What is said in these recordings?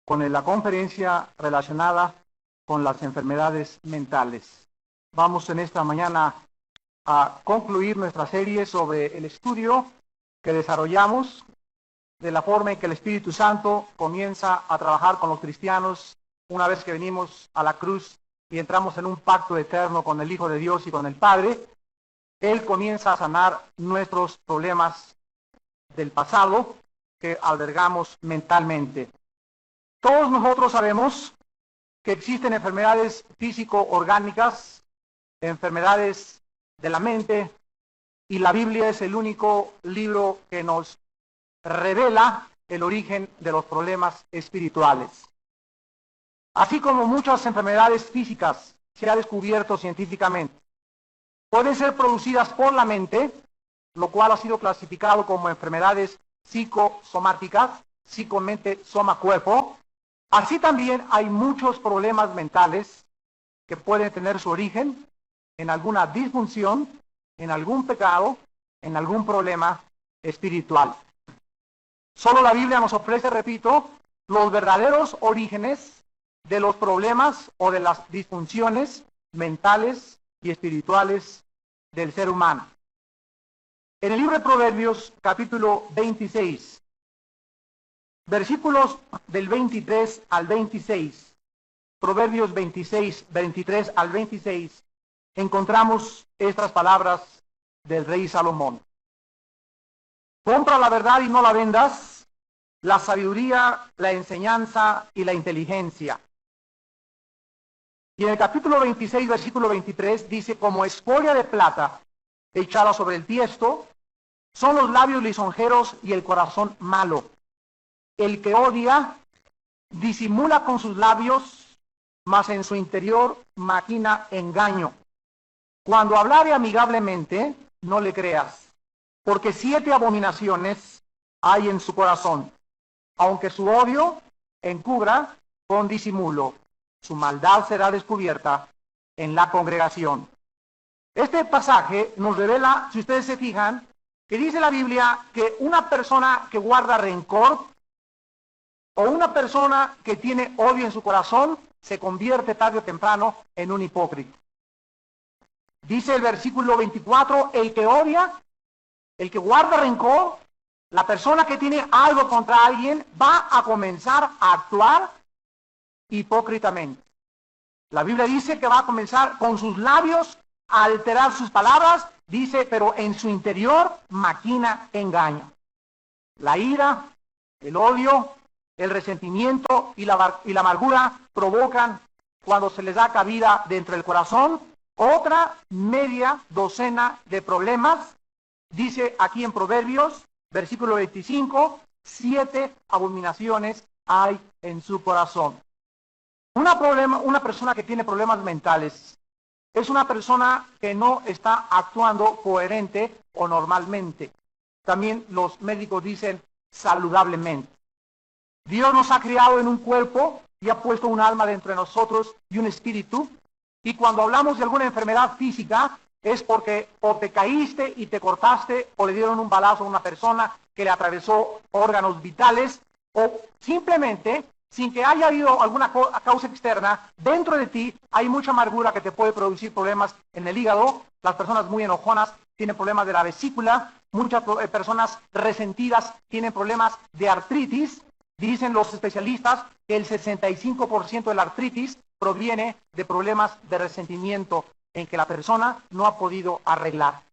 con la conferencia relacionada con las enfermedades mentales. Vamos en esta mañana a concluir nuestra serie sobre el estudio que desarrollamos de la forma en que el Espíritu Santo comienza a trabajar con los cristianos una vez que venimos a la cruz y entramos en un pacto eterno con el Hijo de Dios y con el Padre. Él comienza a sanar nuestros problemas del pasado que albergamos mentalmente. Todos nosotros sabemos que existen enfermedades físico-orgánicas, enfermedades de la mente, y la Biblia es el único libro que nos revela el origen de los problemas espirituales. Así como muchas enfermedades físicas se ha descubierto científicamente, pueden ser producidas por la mente, lo cual ha sido clasificado como enfermedades psicosomáticas, psicomente, soma, cuerpo. Así también hay muchos problemas mentales que pueden tener su origen en alguna disfunción, en algún pecado, en algún problema espiritual. Solo la Biblia nos ofrece, repito, los verdaderos orígenes de los problemas o de las disfunciones mentales y espirituales del ser humano. En el libro de Proverbios, capítulo 26, versículos del 23 al 26, Proverbios 26, 23 al 26, encontramos estas palabras del rey Salomón. Compra la verdad y no la vendas, la sabiduría, la enseñanza y la inteligencia. Y en el capítulo 26, versículo 23, dice, como escoria de plata echada sobre el tiesto, son los labios lisonjeros y el corazón malo. El que odia disimula con sus labios, mas en su interior maquina engaño. Cuando hablare amigablemente, no le creas, porque 7 abominaciones hay en su corazón, aunque su odio encubra con disimulo. Su maldad será descubierta en la congregación. Este pasaje nos revela, si ustedes se fijan, que dice la Biblia que una persona que guarda rencor o una persona que tiene odio en su corazón se convierte tarde o temprano en un hipócrita. Dice el versículo 24, el que odia, el que guarda rencor, la persona que tiene algo contra alguien va a comenzar a actuar hipócritamente. La Biblia dice que va a comenzar con sus labios a alterar sus palabras, dice, pero en su interior maquina engaño. La ira, el odio, el resentimiento y la amargura provocan, cuando se les da cabida dentro del corazón, otra media docena de problemas. Dice aquí en Proverbios, versículo 25, 7 abominaciones hay en su corazón. Una persona que tiene problemas mentales es una persona que no está actuando coherente o normalmente. También los médicos dicen saludablemente. Dios nos ha creado en un cuerpo y ha puesto un alma dentro de nosotros y un espíritu. Y cuando hablamos de alguna enfermedad física es porque o te caíste y te cortaste o le dieron un balazo a una persona que le atravesó órganos vitales, o simplemente, sin que haya habido alguna causa externa, dentro de ti hay mucha amargura que te puede producir problemas en el hígado. Las personas muy enojonas tienen problemas de la vesícula, muchas personas resentidas tienen problemas de artritis. Dicen los especialistas que el 65% de la artritis proviene de problemas de resentimiento en que la persona no ha podido arreglar.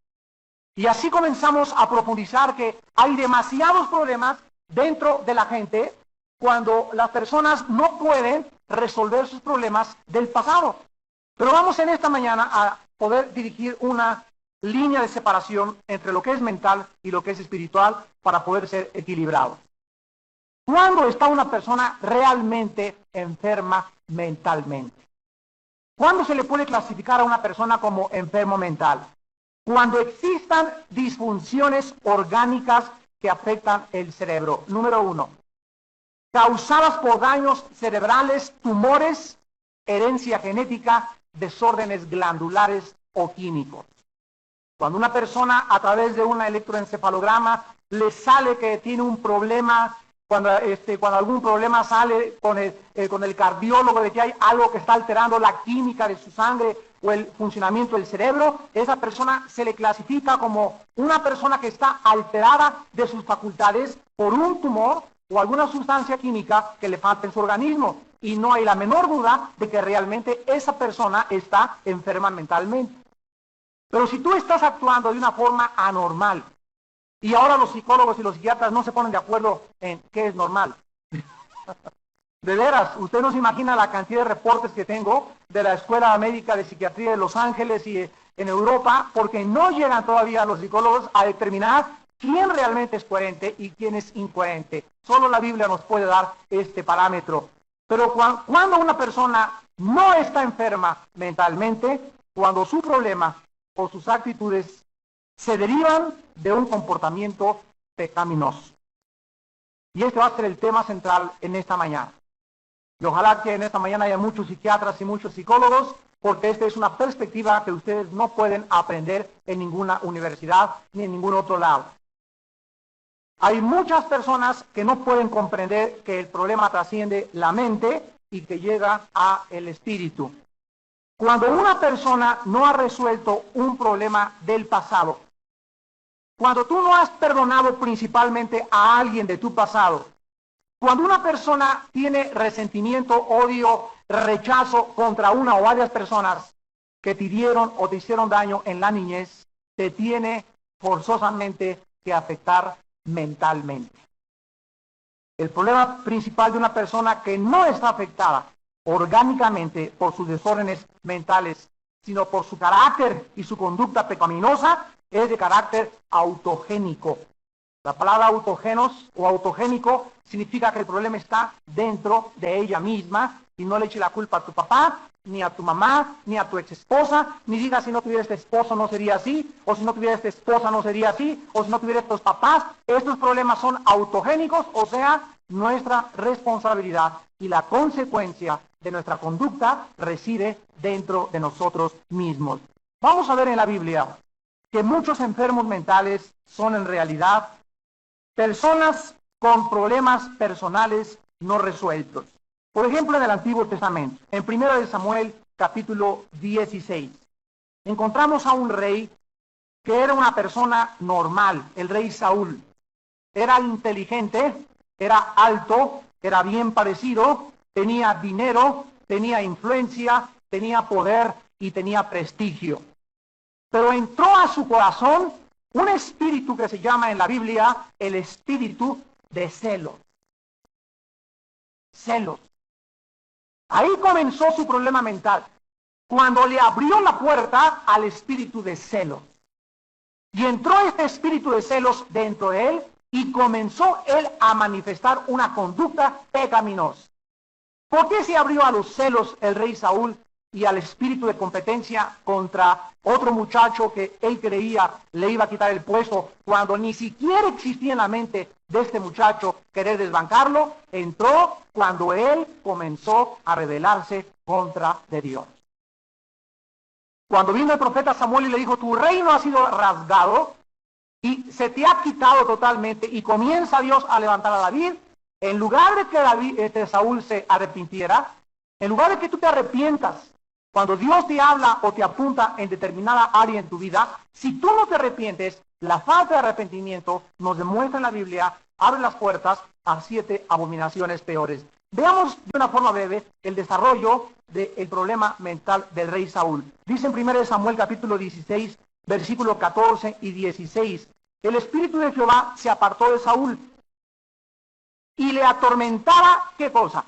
Y así comenzamos a profundizar que hay demasiados problemas dentro de la gente cuando las personas no pueden resolver sus problemas del pasado. Pero vamos en esta mañana a poder dirigir una línea de separación entre lo que es mental y lo que es espiritual para poder ser equilibrado. ¿Cuándo está una persona realmente enferma mentalmente? ¿Cuándo se le puede clasificar a una persona como enfermo mental? Cuando existan disfunciones orgánicas que afectan el cerebro. Número 1, causadas por daños cerebrales, tumores, herencia genética, desórdenes glandulares o químicos. Cuando una persona a través de un electroencefalograma le sale que tiene un problema cuando algún problema sale con el cardiólogo de que hay algo que está alterando la química de su sangre o el funcionamiento del cerebro, esa persona se le clasifica como una persona que está alterada de sus facultades por un tumor o alguna sustancia química que le falta en su organismo. Y no hay la menor duda de que realmente esa persona está enferma mentalmente. Pero si tú estás actuando de una forma anormal, y ahora los psicólogos y los psiquiatras no se ponen de acuerdo en qué es normal. De veras, usted no se imagina la cantidad de reportes que tengo de la Escuela Médica de Psiquiatría de Los Ángeles y en Europa, porque no llegan todavía los psicólogos a determinar quién realmente es coherente y quién es incoherente. Solo la Biblia nos puede dar este parámetro. Pero cuando una persona no está enferma mentalmente, cuando su problema o sus actitudes se derivan de un comportamiento pecaminoso. Y este va a ser el tema central en esta mañana. Y ojalá que en esta mañana haya muchos psiquiatras y muchos psicólogos, porque esta es una perspectiva que ustedes no pueden aprender en ninguna universidad ni en ningún otro lado. Hay muchas personas que no pueden comprender que el problema trasciende la mente y que llega a el espíritu. Cuando una persona no ha resuelto un problema del pasado, cuando tú no has perdonado principalmente a alguien de tu pasado, cuando una persona tiene resentimiento, odio, rechazo contra una o varias personas que te dieron o te hicieron daño en la niñez, te tiene forzosamente que afectar mentalmente. El problema principal de una persona que no está afectada orgánicamente por sus desórdenes mentales, sino por su carácter y su conducta pecaminosa, es de carácter autogénico. La palabra autogenos o autogénico significa que el problema está dentro de ella misma y no le eche la culpa a tu papá, ni a tu mamá, ni a tu ex esposa, ni diga si no tuviera este esposo no sería así, o si no tuviera esta esposa no sería así, o si no tuviera estos papás. Estos problemas son autogénicos, o sea, nuestra responsabilidad y la consecuencia de nuestra conducta reside dentro de nosotros mismos. Vamos a ver en la Biblia que muchos enfermos mentales son en realidad personas con problemas personales no resueltos. Por ejemplo, en el Antiguo Testamento, en 1 Samuel capítulo 16, encontramos a un rey que era una persona normal, el rey Saúl. Era inteligente, era alto, era bien parecido, tenía dinero, tenía influencia, tenía poder y tenía prestigio. Pero entró a su corazón un espíritu que se llama en la Biblia el espíritu de celos. Celos. Ahí comenzó su problema mental, cuando le abrió la puerta al espíritu de celos. Y entró este espíritu de celos dentro de él y comenzó él a manifestar una conducta pecaminosa. ¿Por qué se abrió a los celos el rey Saúl y al espíritu de competencia contra otro muchacho que él creía le iba a quitar el puesto, cuando ni siquiera existía en la mente de este muchacho querer desbancarlo? Entró cuando él comenzó a rebelarse contra de Dios. Cuando vino el profeta Samuel y le dijo, tu reino ha sido rasgado y se te ha quitado totalmente, y comienza Dios a levantar a David, en lugar de que Saúl se arrepintiera, en lugar de que tú te arrepientas, cuando Dios te habla o te apunta en determinada área en tu vida, si tú no te arrepientes, la falta de arrepentimiento nos demuestra en la Biblia, abre las puertas a 7 abominaciones peores. Veamos de una forma breve el desarrollo del problema mental del rey Saúl. Dice en 1 Samuel capítulo 16, versículos 14 y 16, el espíritu de Jehová se apartó de Saúl y le atormentaba, ¿qué cosa?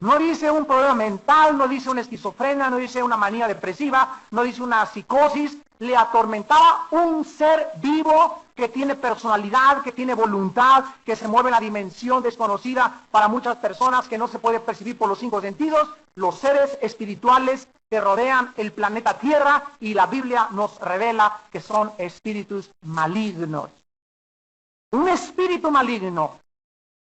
No dice un problema mental, no dice una esquizofrenia, no dice una manía depresiva, no dice una psicosis. Le atormentaba un ser vivo que tiene personalidad, que tiene voluntad, que se mueve en la dimensión desconocida para muchas personas, que no se puede percibir por los 5 sentidos, los seres espirituales que rodean el planeta Tierra, y la Biblia nos revela que son espíritus malignos. Un espíritu maligno,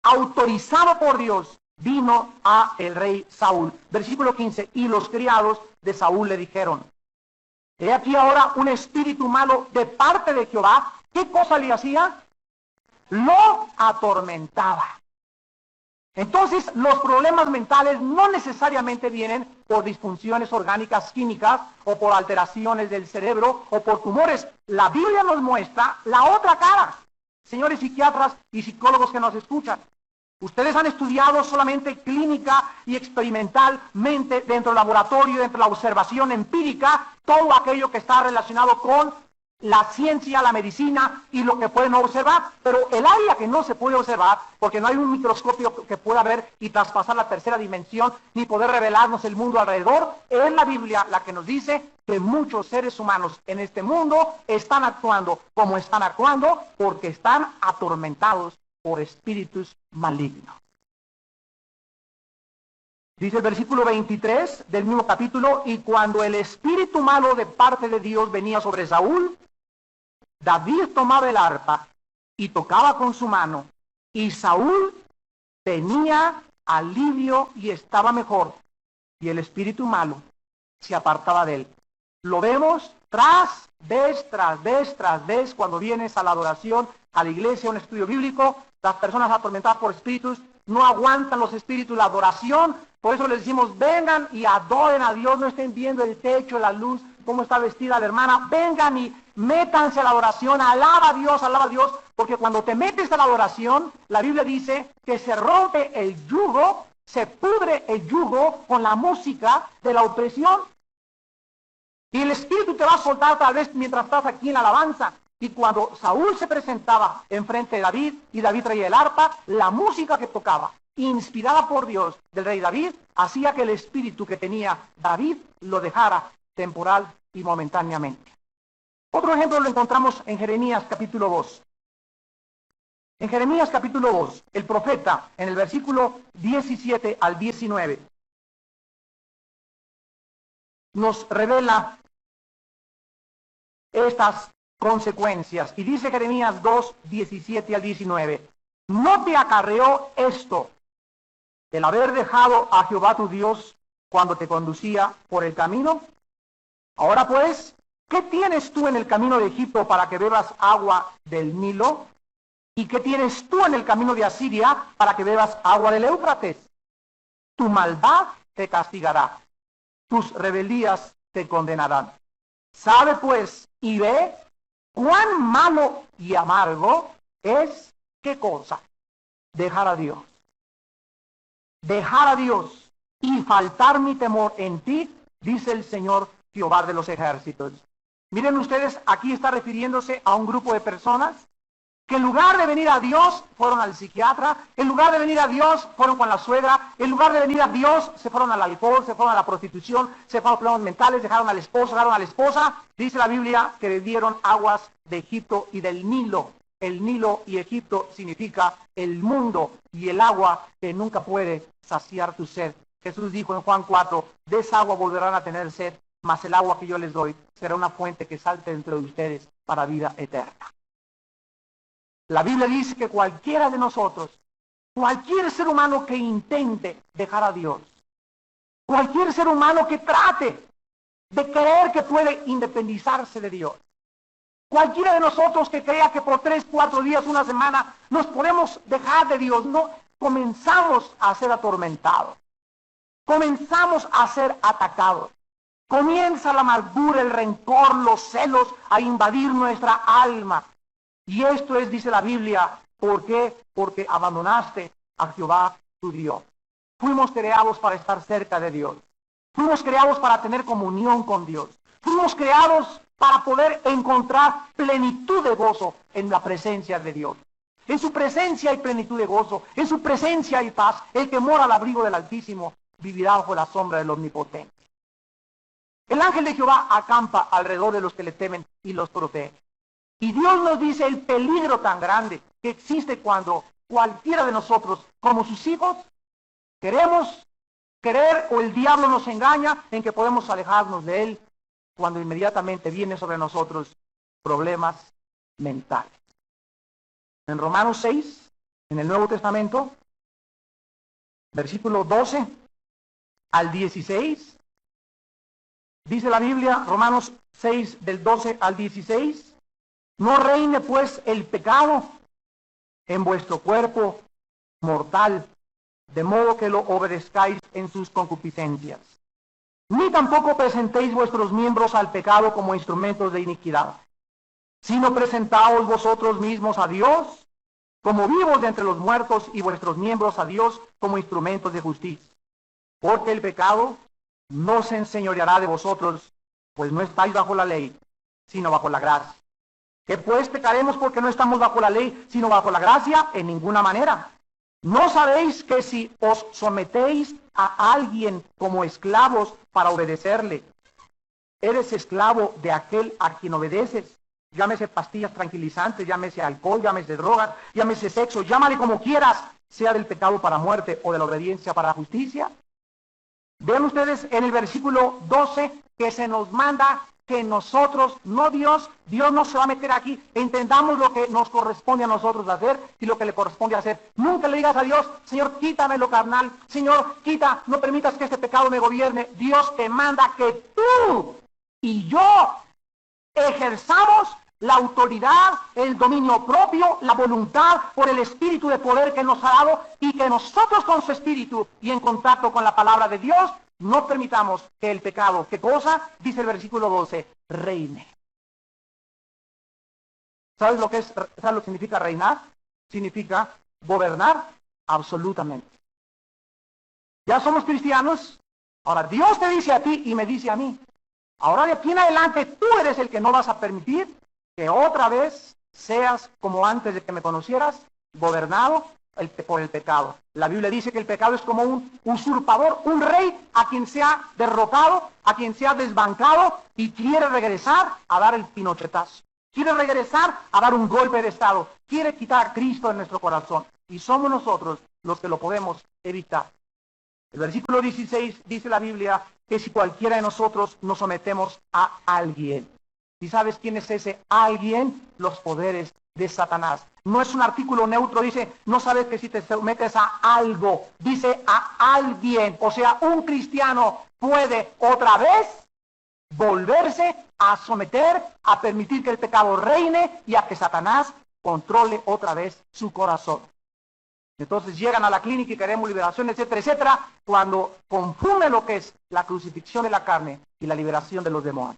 autorizado por Dios, vino a el rey Saúl. Versículo 15, y los criados de Saúl le dijeron, he aquí ahora un espíritu malo de parte de Jehová. ¿Qué cosa le hacía? Lo atormentaba. Entonces, los problemas mentales no necesariamente vienen por disfunciones orgánicas químicas o por alteraciones del cerebro o por tumores. La Biblia nos muestra la otra cara. Señores psiquiatras y psicólogos que nos escuchan, ustedes han estudiado solamente clínica y experimentalmente dentro del laboratorio, dentro de la observación empírica, todo aquello que está relacionado con la ciencia, la medicina y lo que pueden observar, pero el área que no se puede observar, porque no hay un microscopio que pueda ver y traspasar la tercera dimensión, ni poder revelarnos el mundo alrededor, es la Biblia la que nos dice que muchos seres humanos en este mundo están actuando como están actuando, porque están atormentados por espíritus malignos. Dice el versículo 23 del mismo capítulo, y cuando el espíritu malo de parte de Dios venía sobre Saúl, David tomaba el arpa y tocaba con su mano, y Saúl tenía alivio y estaba mejor, y el espíritu malo se apartaba de él. Lo vemos tras vez, cuando vienes a la adoración, a la iglesia, a un estudio bíblico, las personas atormentadas por espíritus no aguantan los espíritus, la adoración. Por eso les decimos, vengan y adoren a Dios, no estén viendo el techo, la luz, cómo está vestida la hermana, vengan y métanse a la adoración, alaba a Dios, porque cuando te metes a la adoración, la Biblia dice que se rompe el yugo, se pudre el yugo con la música de la opresión. Y el espíritu te va a soltar tal vez mientras estás aquí en la alabanza. Y cuando Saúl se presentaba enfrente de David, y David traía el arpa, la música que tocaba, inspirada por Dios del rey David, hacía que el espíritu que tenía David lo dejara temporal y momentáneamente. Otro ejemplo lo encontramos en Jeremías capítulo 2. En Jeremías capítulo 2, el profeta, en el versículo 17 al 19, nos revela estas consecuencias. Y dice Jeremías 2, 17 al 19, ¿no te acarreó esto, el haber dejado a Jehová tu Dios cuando te conducía por el camino? Ahora pues, ¿qué tienes tú en el camino de Egipto para que bebas agua del Nilo? ¿Y qué tienes tú en el camino de Asiria para que bebas agua del Éufrates? Tu maldad te castigará, tus rebeldías te condenarán. Sabe pues y ve cuán malo y amargo es, ¿qué cosa? Dejar a Dios. Dejar a Dios y faltar mi temor en ti, dice el Señor Jehová de los ejércitos. Miren ustedes, aquí está refiriéndose a un grupo de personas que en lugar de venir a Dios, fueron al psiquiatra, en lugar de venir a Dios, fueron con la suegra, en lugar de venir a Dios, se fueron al alcohol, se fueron a la prostitución, se fueron a problemas mentales, dejaron al esposo, dejaron a la esposa. Dice la Biblia que bebieron aguas de Egipto y del Nilo. El Nilo y Egipto significa el mundo y el agua que nunca puede saciar tu sed. Jesús dijo en Juan 4, de esa agua volverán a tener sed, mas el agua que yo les doy será una fuente que salte dentro de ustedes para vida eterna. La Biblia dice que cualquiera de nosotros, cualquier ser humano que intente dejar a Dios, cualquier ser humano que trate de creer que puede independizarse de Dios, cualquiera de nosotros que crea que por 3, 4 días, una semana, nos podemos dejar de Dios, no, comenzamos a ser atormentados, comenzamos a ser atacados, comienza la amargura, el rencor, los celos a invadir nuestra alma. Y esto es, dice la Biblia, ¿por qué? Porque abandonaste a Jehová tu Dios. Fuimos creados para estar cerca de Dios. Fuimos creados para tener comunión con Dios. Fuimos creados para poder encontrar plenitud de gozo en la presencia de Dios. En su presencia hay plenitud de gozo. En su presencia hay paz. El que mora al abrigo del Altísimo vivirá bajo la sombra del Omnipotente. El ángel de Jehová acampa alrededor de los que le temen y los protege. Y Dios nos dice el peligro tan grande que existe cuando cualquiera de nosotros, como sus hijos, queremos creer o el diablo nos engaña en que podemos alejarnos de él cuando inmediatamente viene sobre nosotros problemas mentales. En Romanos 6, en el Nuevo Testamento, versículo 12 al 16, dice la Biblia, Romanos 6, del 12 al 16, no reine pues el pecado en vuestro cuerpo mortal de modo que lo obedezcáis en sus concupiscencias. Ni tampoco presentéis vuestros miembros al pecado como instrumentos de iniquidad, sino presentaos vosotros mismos a Dios como vivos de entre los muertos, y vuestros miembros a Dios como instrumentos de justicia. Porque el pecado no se enseñoreará de vosotros, pues no estáis bajo la ley, sino bajo la gracia. ¿Que pues pecaremos porque no estamos bajo la ley, sino bajo la gracia? En ninguna manera. ¿No sabéis que si os sometéis a alguien como esclavos para obedecerle, eres esclavo de aquel a quien obedeces? Llámese pastillas tranquilizantes, llámese alcohol, llámese drogas, llámese sexo, llámale como quieras, sea del pecado para muerte o de la obediencia para justicia. Vean ustedes en el versículo 12 que se nos manda que nosotros, no Dios no se va a meter aquí. Entendamos lo que nos corresponde a nosotros hacer y lo que le corresponde hacer. Nunca le digas a Dios: Señor, quítame lo carnal, Señor, no permitas que este pecado me gobierne. Dios te manda que tú y yo ejerzamos la autoridad, el dominio propio, la voluntad por el espíritu de poder que nos ha dado, y que nosotros con su espíritu y en contacto con la palabra de Dios no permitamos que el pecado, ¿qué cosa? Dice el versículo 12, reine. ¿Sabes lo que significa reinar? Significa gobernar absolutamente. Ya somos cristianos, ahora Dios te dice a ti y me dice a mí: ahora de aquí en adelante tú eres el que no vas a permitir que otra vez seas como antes de que me conocieras, gobernado por el pecado. La Biblia dice que el pecado es como un usurpador, un rey a quien se ha derrotado, a quien se ha desbancado y quiere regresar a dar el pinochetazo. Quiere regresar a dar un golpe de estado. Quiere quitar a Cristo de nuestro corazón. Y somos nosotros los que lo podemos evitar. El versículo 16 dice la Biblia que si cualquiera de nosotros nos sometemos a alguien. ¿Y sabes quién es ese alguien? Los poderes de Satanás. No es un artículo neutro, dice, no sabes que si te sometes a algo, dice a alguien. O sea, un cristiano puede otra vez volverse a someter, a permitir que el pecado reine y a que Satanás controle otra vez su corazón. Entonces llegan a la clínica y queremos liberación, etcétera, etcétera, cuando confunde lo que es la crucifixión de la carne y la liberación de los demonios.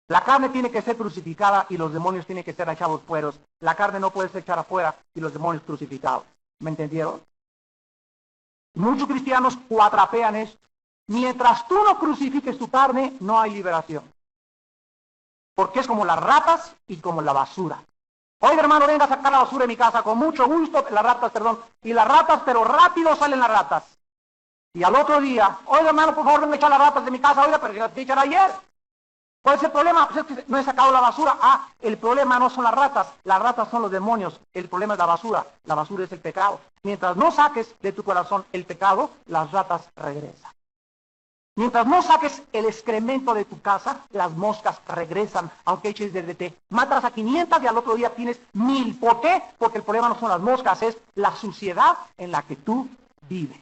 La carne tiene que ser crucificada y los demonios tienen que ser echados fuera. La carne no puede ser echada afuera y los demonios crucificados. ¿Me entendieron? Muchos cristianos cuatrapean esto. Mientras tú no crucifiques tu carne, no hay liberación. Porque es como las ratas y como la basura. Oiga, hermano, venga a sacar la basura de mi casa, con mucho gusto, y las ratas, pero rápido salen las ratas. Y al otro día: oiga, hermano, por favor, venga a echar las ratas de mi casa. Oiga, pero yo las te echar ayer. ¿Cuál es el problema? Pues es que no he sacado la basura. El problema no son las ratas son los demonios. El problema es la basura es el pecado. Mientras no saques de tu corazón el pecado, las ratas regresan. Mientras no saques el excremento de tu casa, las moscas regresan, aunque eches DDT. Matas a 500 y al otro día tienes 1000. ¿Por qué? Porque el problema no son las moscas, es la suciedad en la que tú vives.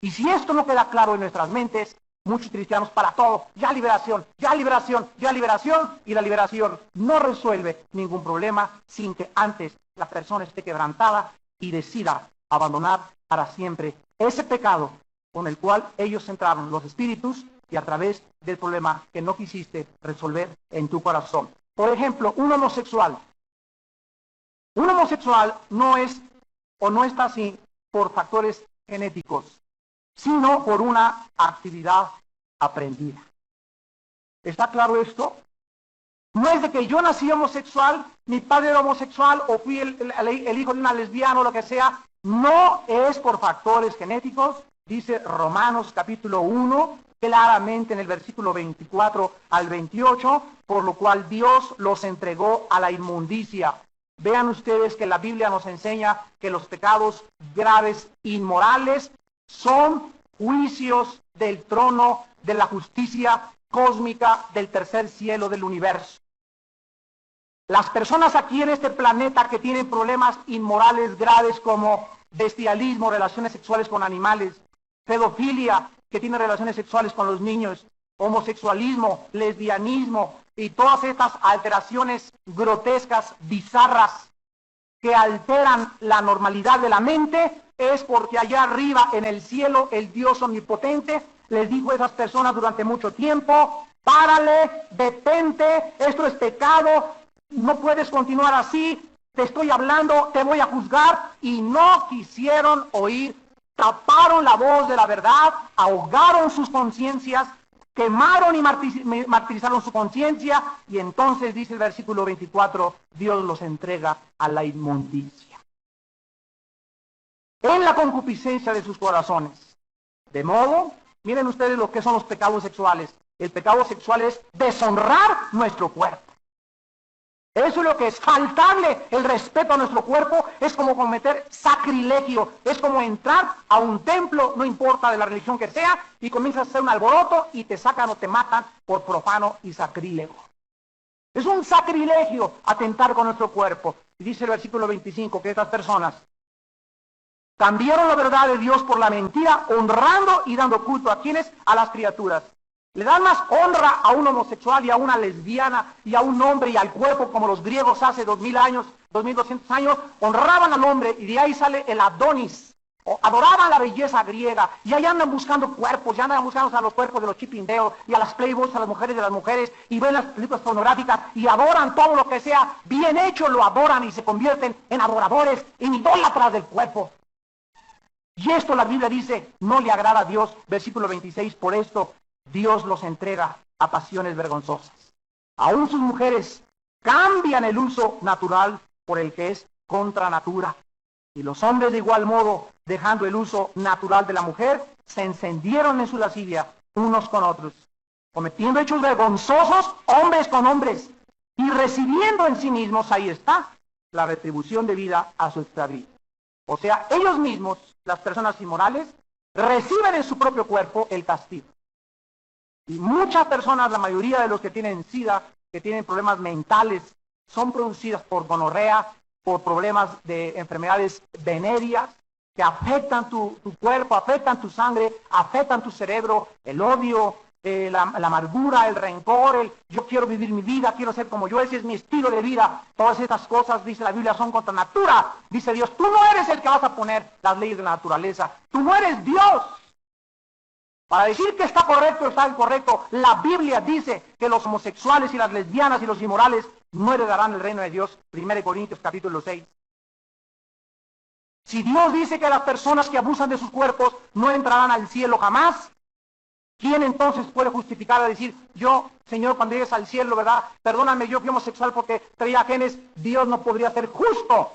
Y si esto no queda claro en nuestras mentes, muchos cristianos para todo, ya liberación, ya liberación, ya liberación, y la liberación no resuelve ningún problema sin que antes la persona esté quebrantada y decida abandonar para siempre ese pecado con el cual ellos entraron, los espíritus, y a través del problema que no quisiste resolver en tu corazón. Por ejemplo, un homosexual. Un homosexual no es o no está así por factores genéticos, sino por una actividad aprendida. ¿Está claro esto? No es de que yo nací homosexual, mi padre era homosexual, o fui el hijo de una lesbiana o lo que sea. No es por factores genéticos. Dice Romanos capítulo 1, claramente en el versículo 24 al 28, por lo cual Dios los entregó a la inmundicia. Vean ustedes que la Biblia nos enseña que los pecados graves, inmorales, son juicios del trono de la justicia cósmica del tercer cielo del universo. Las personas aquí en este planeta que tienen problemas inmorales graves como bestialismo, relaciones sexuales con animales, pedofilia, que tiene relaciones sexuales con los niños, homosexualismo, lesbianismo y todas estas alteraciones grotescas, bizarras, que alteran la normalidad de la mente, es porque allá arriba en el cielo el Dios omnipotente les dijo a esas personas durante mucho tiempo: párale, detente, esto es pecado, no puedes continuar así, te estoy hablando, te voy a juzgar. Y no quisieron oír, taparon la voz de la verdad, ahogaron sus conciencias, quemaron y martirizaron su conciencia, y entonces dice el versículo 24, Dios los entrega a la inmundicia, en la concupiscencia de sus corazones. De modo, miren ustedes lo que son los pecados sexuales. El pecado sexual es deshonrar nuestro cuerpo. Eso es lo que es faltarle el respeto a nuestro cuerpo, es como cometer sacrilegio, es como entrar a un templo, no importa de la religión que sea, y comienzas a hacer un alboroto y te sacan o te matan por profano y sacrílego. Es un sacrilegio atentar con nuestro cuerpo. Y dice el versículo 25 que estas personas cambiaron la verdad de Dios por la mentira, honrando y dando culto a quienes, a las criaturas. Le dan más honra a un homosexual y a una lesbiana y a un hombre y al cuerpo, como los griegos hace 2000 años, 2200 años, honraban al hombre, y de ahí sale el Adonis. Adoraban la belleza griega, y ahí andan buscando cuerpos, ya andan buscando a los cuerpos de los chipindeos y a las playboys, a las mujeres de las mujeres, y ven las películas pornográficas y adoran todo lo que sea bien hecho, lo adoran y se convierten en adoradores, en idólatras del cuerpo. Y esto la Biblia dice, no le agrada a Dios. Versículo 26, por esto Dios los entrega a pasiones vergonzosas. Aún sus mujeres cambian el uso natural por el que es contra natura. Y los hombres de igual modo, dejando el uso natural de la mujer, se encendieron en su lascivia unos con otros, cometiendo hechos vergonzosos hombres con hombres, y recibiendo en sí mismos, ahí está, la retribución debida a su extravío. O sea, ellos mismos, las personas inmorales, reciben en su propio cuerpo el castigo. Y muchas personas, la mayoría de los que tienen SIDA, que tienen problemas mentales, son producidas por gonorrea, por problemas de enfermedades venéreas, que afectan tu cuerpo, afectan tu sangre, afectan tu cerebro, el odio, la amargura, el rencor, yo quiero vivir mi vida, quiero ser como yo, ese es mi estilo de vida. Todas estas cosas, dice la Biblia, son contra natura. Dice Dios, tú no eres el que vas a poner las leyes de la naturaleza, tú no eres Dios. Para decir que está correcto o está incorrecto, la Biblia dice que los homosexuales y las lesbianas y los inmorales no heredarán el reino de Dios. 1 Corintios capítulo 6. Si Dios dice que las personas que abusan de sus cuerpos no entrarán al cielo jamás, ¿quién entonces puede justificar a decir, yo, Señor, cuando llegues al cielo, ¿verdad? Perdóname, yo fui homosexual porque traía genes. Dios no podría ser justo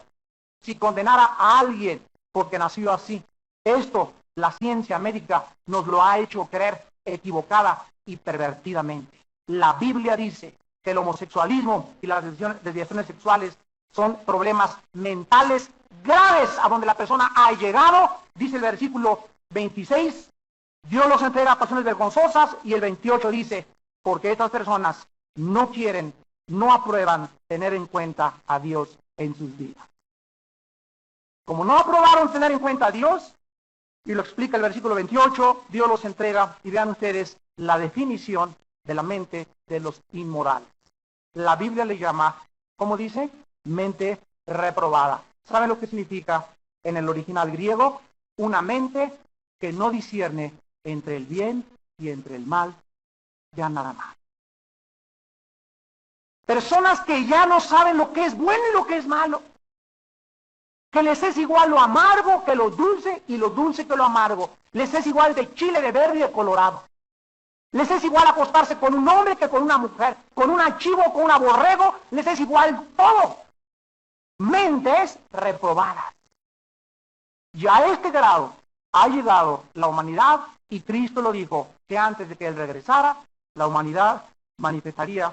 si condenara a alguien porque nació así. Esto la ciencia médica nos lo ha hecho creer equivocada y pervertidamente. La Biblia dice que el homosexualismo y las desviaciones sexuales son problemas mentales graves a donde la persona ha llegado. Dice el versículo 26, Dios los entrega a pasiones vergonzosas, y el 28 dice, porque estas personas no quieren, no aprueban tener en cuenta a Dios en sus vidas. Como no aprobaron tener en cuenta a Dios, y lo explica el versículo 28, Dios los entrega, y vean ustedes la definición de la mente de los inmorales. La Biblia le llama, ¿cómo dice? Mente reprobada. ¿Saben lo que significa en el original griego? Una mente que no discierne entre el bien y entre el mal, ya nada más. Personas que ya no saben lo que es bueno y lo que es malo. Que les es igual lo amargo que lo dulce, y lo dulce que lo amargo. Les es igual de chile de verde y de colorado. Les es igual acostarse con un hombre que con una mujer, con un chivo, con un borrego, les es igual todo. Mentes reprobadas. Y a este grado ha llegado la humanidad, y Cristo lo dijo, que antes de que Él regresara, la humanidad manifestaría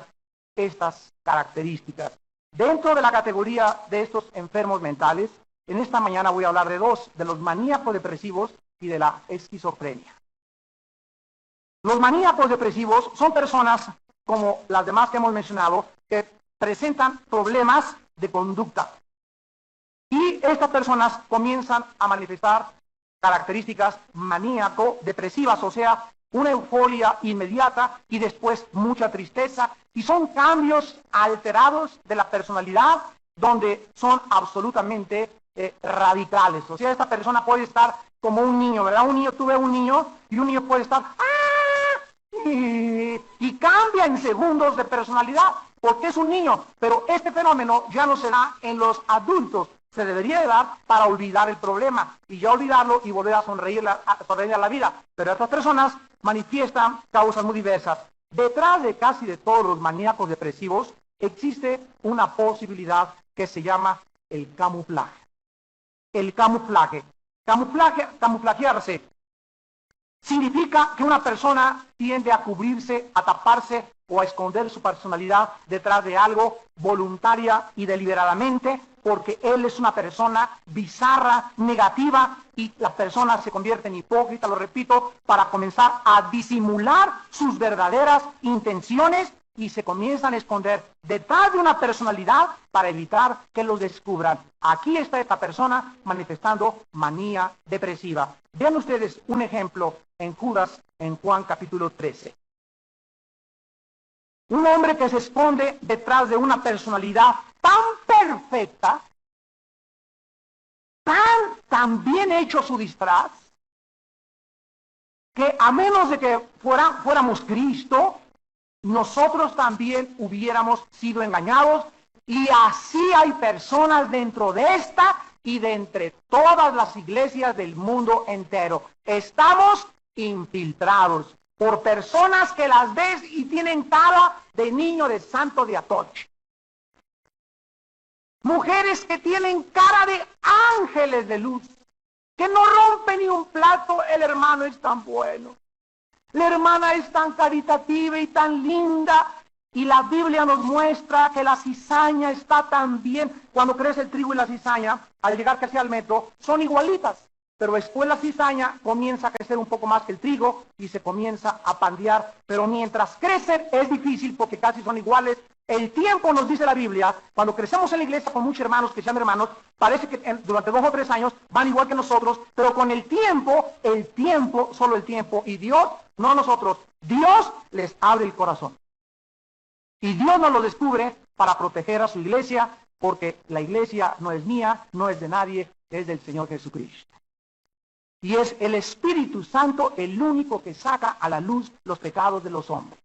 estas características. Dentro de la categoría de estos enfermos mentales, en esta mañana voy a hablar de dos, de los maníacos depresivos y de la esquizofrenia. Los maníacos depresivos son personas, como las demás que hemos mencionado, que presentan problemas de conducta. Y estas personas comienzan a manifestar características maníaco-depresivas, o sea, una euforia inmediata y después mucha tristeza, y son cambios alterados de la personalidad donde son absolutamente radicales. O sea, esta persona puede estar como un niño, ¿verdad? Un niño, tú ves un niño y un niño puede estar y cambia en segundos de personalidad porque es un niño. Pero este fenómeno ya no se da en los adultos. Se debería de dar para olvidar el problema y ya olvidarlo y volver a sonreír a la vida. Pero estas personas manifiestan causas muy diversas. Detrás de casi de todos los maníacos depresivos existe una posibilidad que se llama el camuflaje. El camuflaje. Camuflajearse significa que una persona tiende a cubrirse, a taparse o a esconder su personalidad detrás de algo voluntaria y deliberadamente, porque él es una persona bizarra, negativa, y las personas se convierten en hipócritas, lo repito, para comenzar a disimular sus verdaderas intenciones y se comienzan a esconder detrás de una personalidad para evitar que los descubran. Aquí está esta persona manifestando manía depresiva. Vean ustedes un ejemplo en Judas, en Juan capítulo 13. Un hombre que se esconde detrás de una personalidad tan perfecta, tan bien hecho su disfraz, que a menos de que fuéramos Cristo, nosotros también hubiéramos sido engañados, y así hay personas dentro de esta y de entre todas las iglesias del mundo entero. Estamos infiltrados por personas que las ves y tienen cara de niño de santo de atoche. Mujeres que tienen cara de ángeles de luz, que no rompen ni un plato. El hermano es tan bueno, la hermana es tan caritativa y tan linda, y la Biblia nos muestra que la cizaña está tan bien. Cuando crece el trigo y la cizaña, al llegar casi al metro, son igualitas, pero después la cizaña comienza a crecer un poco más que el trigo y se comienza a pandear, pero mientras crecen es difícil porque casi son iguales. El tiempo, nos dice la Biblia, cuando crecemos en la iglesia con muchos hermanos que sean hermanos, parece que durante 2 o 3 años van igual que nosotros, pero con el tiempo, solo el tiempo, y Dios, no nosotros, Dios les abre el corazón. Y Dios nos lo descubre para proteger a su iglesia, porque la iglesia no es mía, no es de nadie, es del Señor Jesucristo. Y es el Espíritu Santo el único que saca a la luz los pecados de los hombres.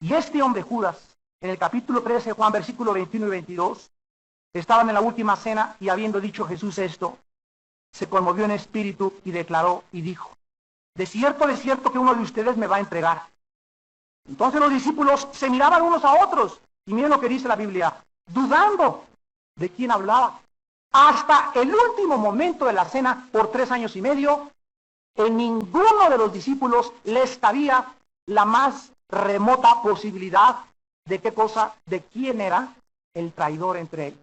Y este hombre Judas, en el capítulo 13, Juan, versículo 21 y 22, estaban en la última cena y habiendo dicho Jesús esto, se conmovió en espíritu y declaró y dijo: de cierto que uno de ustedes me va a entregar. Entonces los discípulos se miraban unos a otros y miren lo que dice la Biblia, dudando de quién hablaba. Hasta el último momento de la cena, por 3 años y medio, en ninguno de los discípulos les cabía la más remota posibilidad de qué cosa, de quién era el traidor entre ellos.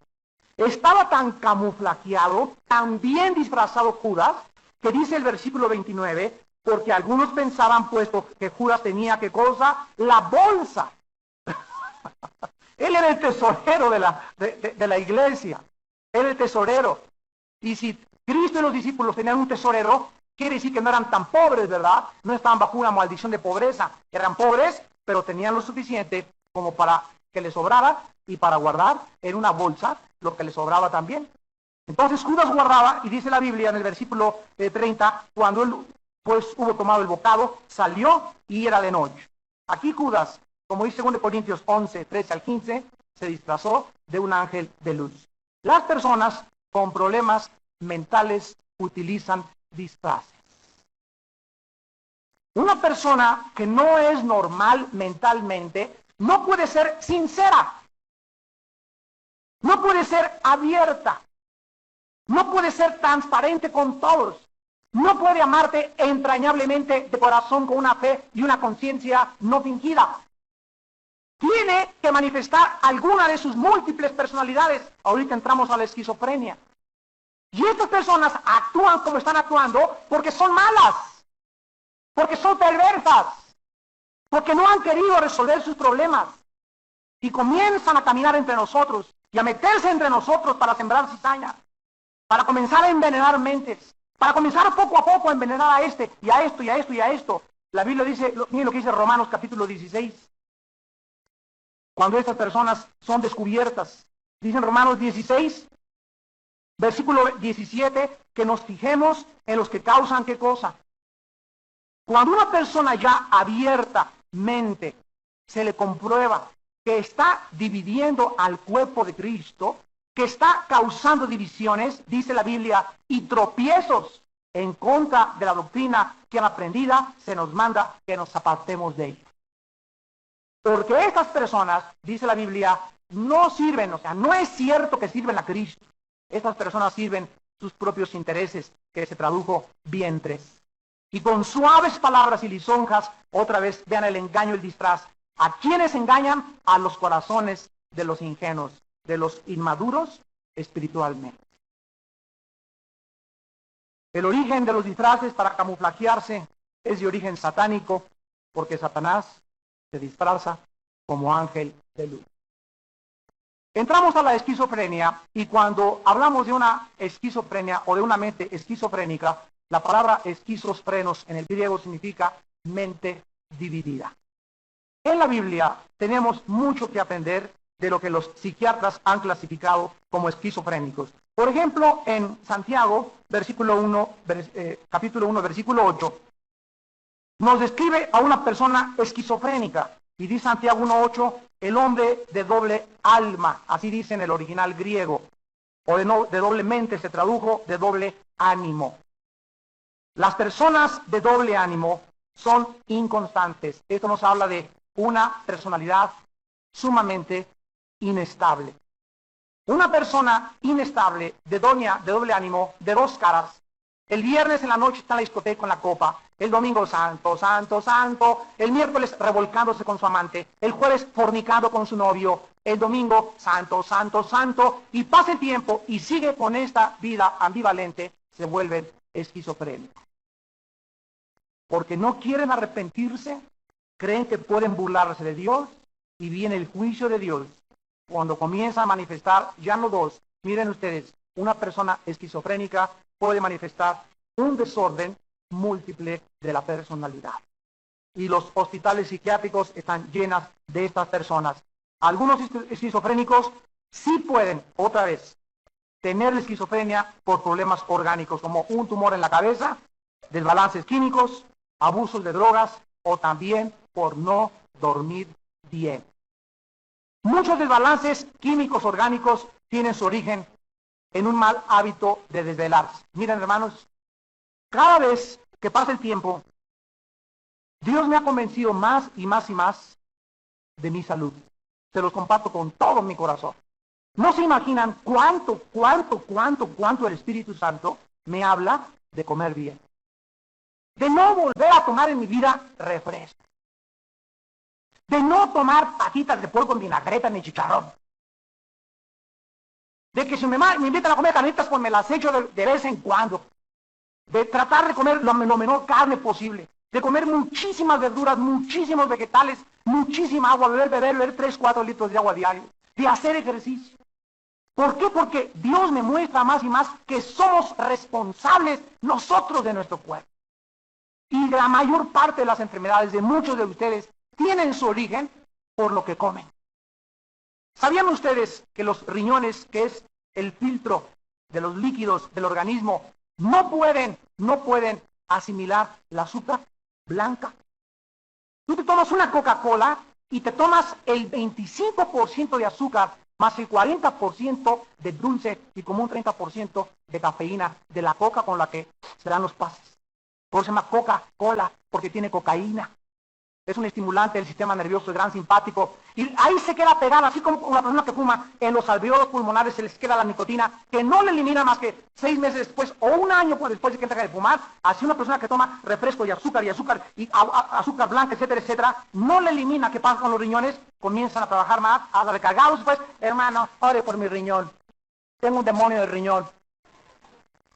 Estaba tan camuflajeado, tan bien disfrazado Judas, que dice el versículo 29, porque algunos pensaban, puesto que Judas tenía, ¿qué cosa? La bolsa. Él era el tesorero de la iglesia. Él era el tesorero. Y si Cristo y los discípulos tenían un tesorero, quiere decir que no eran tan pobres, ¿verdad? No estaban bajo una maldición de pobreza. Eran pobres, pero tenían lo suficiente como para que les sobrara y para guardar en una bolsa lo que les sobraba también. Entonces Judas guardaba, y dice la Biblia en el versículo 30, cuando él pues hubo tomado el bocado, salió y era de noche. Aquí Judas, como dice 2 Corintios 11, 13 al 15, se disfrazó de un ángel de luz. Las personas con problemas mentales utilizan disfraces. Una persona que no es normal mentalmente no puede ser sincera, no puede ser abierta, no puede ser transparente con todos, no puede amarte entrañablemente de corazón con una fe y una conciencia no fingida. Tiene que manifestar alguna de sus múltiples personalidades. Ahorita entramos a la esquizofrenia. Y estas personas actúan como están actuando porque son malas, porque son perversas, porque no han querido resolver sus problemas. Y comienzan a caminar entre nosotros y a meterse entre nosotros para sembrar cizaña, para comenzar a envenenar mentes, para comenzar poco a poco a envenenar a este, y a esto, y a esto, y a esto. La Biblia dice, miren lo que dice Romanos capítulo 16. Cuando estas personas son descubiertas, Dice en Romanos 16, versículo 17, que nos fijemos en los que causan qué cosa. Cuando una persona ya abiertamente se le comprueba que está dividiendo al cuerpo de Cristo, que está causando divisiones, dice la Biblia, y tropiezos en contra de la doctrina que han aprendido, se nos manda que nos apartemos de ella. Porque estas personas, dice la Biblia, no sirven, o sea, no es cierto que sirven a Cristo. Estas personas sirven sus propios intereses, que se tradujo vientres. Y con suaves palabras y lisonjas, otra vez vean el engaño, el disfraz. ¿A quiénes engañan? A los corazones de los ingenuos, de los inmaduros espiritualmente. El origen de los disfraces para camuflajearse es de origen satánico, porque Satanás se disfraza como ángel de luz. Entramos a la esquizofrenia, y cuando hablamos de una esquizofrenia o de una mente esquizofrénica, la palabra esquizofrenos en el griego significa mente dividida. En la Biblia tenemos mucho que aprender de lo que los psiquiatras han clasificado como esquizofrénicos. Por ejemplo, en Santiago, capítulo 1, versículo 8, nos describe a una persona esquizofrénica. Y dice Santiago 1:8, el hombre de doble alma, así dice en el original griego, o de doble mente, se tradujo de doble ánimo. Las personas de doble ánimo son inconstantes. Esto nos habla de una personalidad sumamente inestable. Una persona inestable, de doble ánimo, de dos caras. El viernes en la noche está en la discoteca con la copa. El domingo santo, santo, santo. El miércoles revolcándose con su amante. El jueves fornicando con su novio. El domingo santo, santo, santo. Y pasa el tiempo y sigue con esta vida ambivalente. Se vuelven esquizofrénicos. Porque no quieren arrepentirse. Creen que pueden burlarse de Dios. Y viene el juicio de Dios. Cuando comienza a manifestar, ya no dos. Miren ustedes, una persona esquizofrénica puede manifestar un desorden múltiple de la personalidad. Y los hospitales psiquiátricos están llenos de estas personas. Algunos esquizofrénicos sí pueden, otra vez, tener la esquizofrenia por problemas orgánicos, como un tumor en la cabeza, desbalances químicos, abusos de drogas, o también por no dormir bien. Muchos desbalances químicos orgánicos tienen su origen en un mal hábito de desvelarse. Miren, hermanos, cada vez que pasa el tiempo, Dios me ha convencido más y más y más de mi salud. Se los comparto con todo mi corazón. No se imaginan cuánto el Espíritu Santo me habla de comer bien. De no volver a tomar en mi vida refresco. De no tomar pajitas de puerco en vinagreta ni chicharrón. De que si me invitan a comer carnitas, pues me las echo de vez en cuando. De tratar de comer lo menor carne posible. De comer muchísimas verduras, muchísimos vegetales, muchísima agua, beber 3, 4 litros de agua diario. De hacer ejercicio. ¿Por qué? Porque Dios me muestra más y más que somos responsables nosotros de nuestro cuerpo. Y la mayor parte de las enfermedades de muchos de ustedes tienen su origen por lo que comen. ¿Sabían ustedes que los riñones, que es el filtro de los líquidos del organismo, no pueden asimilar el azúcar blanca? Tú te tomas una Coca-Cola y te tomas el 25% de azúcar más el 40% de dulce y como un 30% de cafeína de la coca con la que se dan los pases. Por eso se llama Coca-Cola, porque tiene cocaína. Es un estimulante del sistema nervioso, es gran simpático. Y ahí se queda pegada, así como una persona que fuma, en los alveolos pulmonares se les queda la nicotina, que no le elimina más que 6 meses después o un año después de que deja de fumar. Así una persona que toma refresco y azúcar azúcar blanca, etcétera, etcétera, no le elimina. ¿Qué pasa con los riñones? Comienzan a trabajar más, a recargarlos después. Hermano, ore por mi riñón. Tengo un demonio del riñón.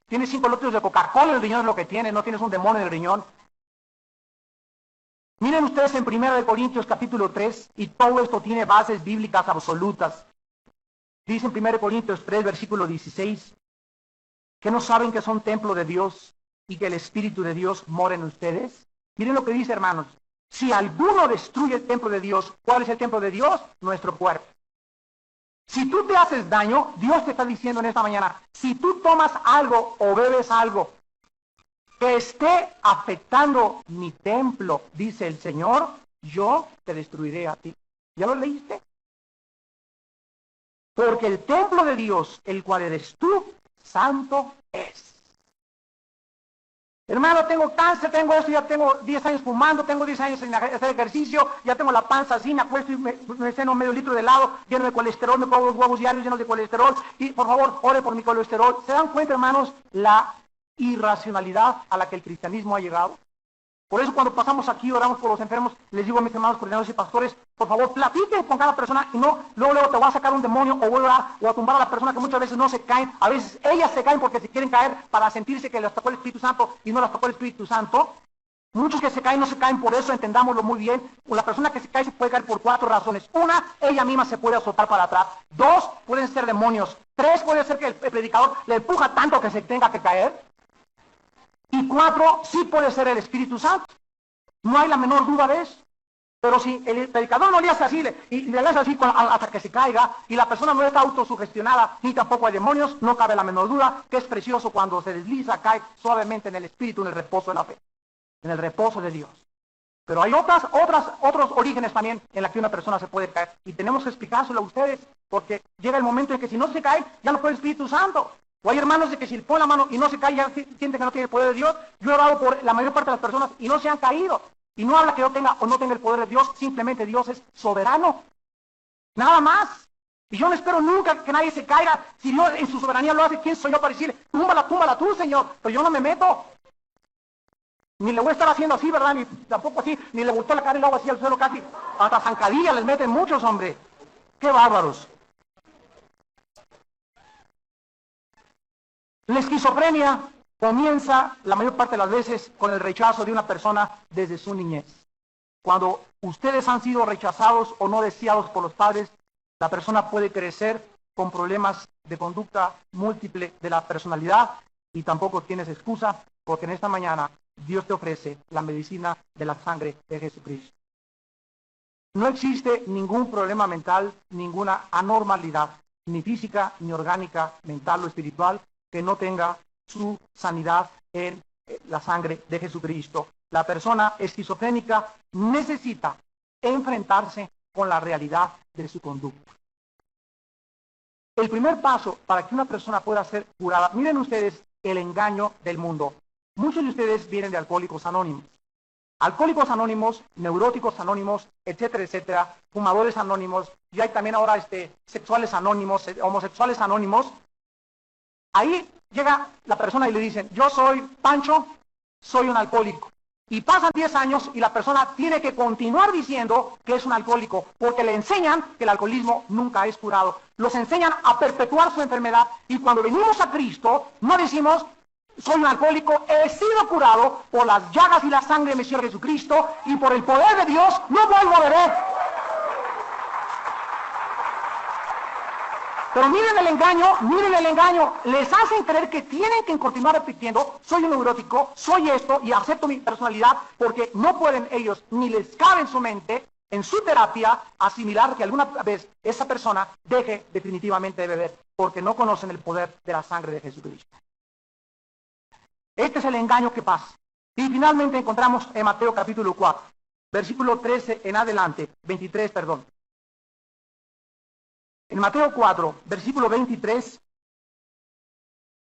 Tienes 5 litros de Coca-Cola, el riñón es lo que tiene, no tienes un demonio del riñón. Miren ustedes en 1 Corintios capítulo 3, y todo esto tiene bases bíblicas absolutas. Dice en 1 Corintios 3, versículo 16, que no saben que son templo de Dios y que el Espíritu de Dios mora en ustedes. Miren lo que dice, hermanos. Si alguno destruye el templo de Dios, ¿cuál es el templo de Dios? Nuestro cuerpo. Si tú te haces daño, Dios te está diciendo en esta mañana, si tú tomas algo o bebes algo que esté afectando mi templo, dice el Señor, yo te destruiré a ti. ¿Ya lo leíste? Porque el templo de Dios, el cual eres tú, santo es. Hermano, tengo cáncer, tengo esto, ya tengo 10 años fumando, tengo 10 años sin hacer ejercicio, ya tengo la panza así, me acuesto y me ceno medio litro de helado, lleno de colesterol, me pongo los huevos diarios llenos de colesterol, y por favor, ore por mi colesterol. ¿Se dan cuenta, hermanos, la irracionalidad a la que el cristianismo ha llegado? Por eso cuando pasamos aquí, oramos por los enfermos, les digo a mis hermanos coordinadores y pastores, por favor, platiquen con cada persona y no, luego te va a sacar un demonio o voy a tumbar a la persona que muchas veces no se caen. A veces ellas se caen porque se quieren caer para sentirse que les tocó el Espíritu Santo y no les tocó el Espíritu Santo. Muchos que se caen no se caen por eso, entendámoslo muy bien. La persona que se cae se puede caer por 4 razones. Una, ella misma se puede azotar para atrás. 2, pueden ser demonios. 3, puede ser que el predicador le empuja tanto que se tenga que caer. Y 4, sí puede ser el Espíritu Santo. No hay la menor duda de eso. Pero si el predicador no le hace así, y le hace así hasta que se caiga, y la persona no está autosugestionada, ni tampoco hay demonios, no cabe la menor duda que es precioso cuando se desliza, cae suavemente en el Espíritu, en el reposo de la fe, en el reposo de Dios. Pero hay otros orígenes también en los que una persona se puede caer, y tenemos que explicárselo a ustedes, porque llega el momento en que si no se cae, ya no fue el Espíritu Santo. O hay hermanos de que si le ponen la mano y no se cae, ya siente que no tiene el poder de Dios. Yo he orado por la mayor parte de las personas y no se han caído. Y no habla que yo tenga o no tenga el poder de Dios, simplemente Dios es soberano. Nada más. Y yo no espero nunca que nadie se caiga. Si Dios en su soberanía lo hace, ¿quién soy yo para decirle, túmbala tú, Señor? Pero yo no me meto. Ni le voy a estar haciendo así, ¿verdad? Ni tampoco así, ni le gustó la cara y luego así al suelo casi. Hasta zancadillas les meten muchos, hombre. ¡Qué bárbaros! La esquizofrenia comienza la mayor parte de las veces con el rechazo de una persona desde su niñez. Cuando ustedes han sido rechazados o no deseados por los padres, la persona puede crecer con problemas de conducta múltiple de la personalidad y tampoco tienes excusa porque en esta mañana Dios te ofrece la medicina de la sangre de Jesucristo. No existe ningún problema mental, ninguna anormalidad, ni física, ni orgánica, mental o espiritual, que no tenga su sanidad en la sangre de Jesucristo. La persona esquizofrénica necesita enfrentarse con la realidad de su conducta. El primer paso para que una persona pueda ser curada, miren ustedes el engaño del mundo. Muchos de ustedes vienen de Alcohólicos Anónimos. Alcohólicos Anónimos, Neuróticos Anónimos, etcétera, etcétera, Fumadores Anónimos, y hay también ahora sexuales anónimos, homosexuales anónimos. Ahí llega la persona y le dicen, yo soy Pancho, soy un alcohólico. Y pasan 10 años y la persona tiene que continuar diciendo que es un alcohólico, porque le enseñan que el alcoholismo nunca es curado. Los enseñan a perpetuar su enfermedad y cuando venimos a Cristo no decimos, soy un alcohólico, he sido curado por las llagas y la sangre de mi Señor Jesucristo y por el poder de Dios no vuelvo a beber. Pero miren el engaño, les hacen creer que tienen que continuar repitiendo, soy un neurótico, soy esto y acepto mi personalidad, porque no pueden ellos, ni les cabe en su mente, en su terapia, asimilar que alguna vez esa persona deje definitivamente de beber, porque no conocen el poder de la sangre de Jesucristo. Este es el engaño que pasa. Y finalmente encontramos en Mateo capítulo 4, versículo 13 en adelante, 23, perdón. En Mateo 4, versículo 23,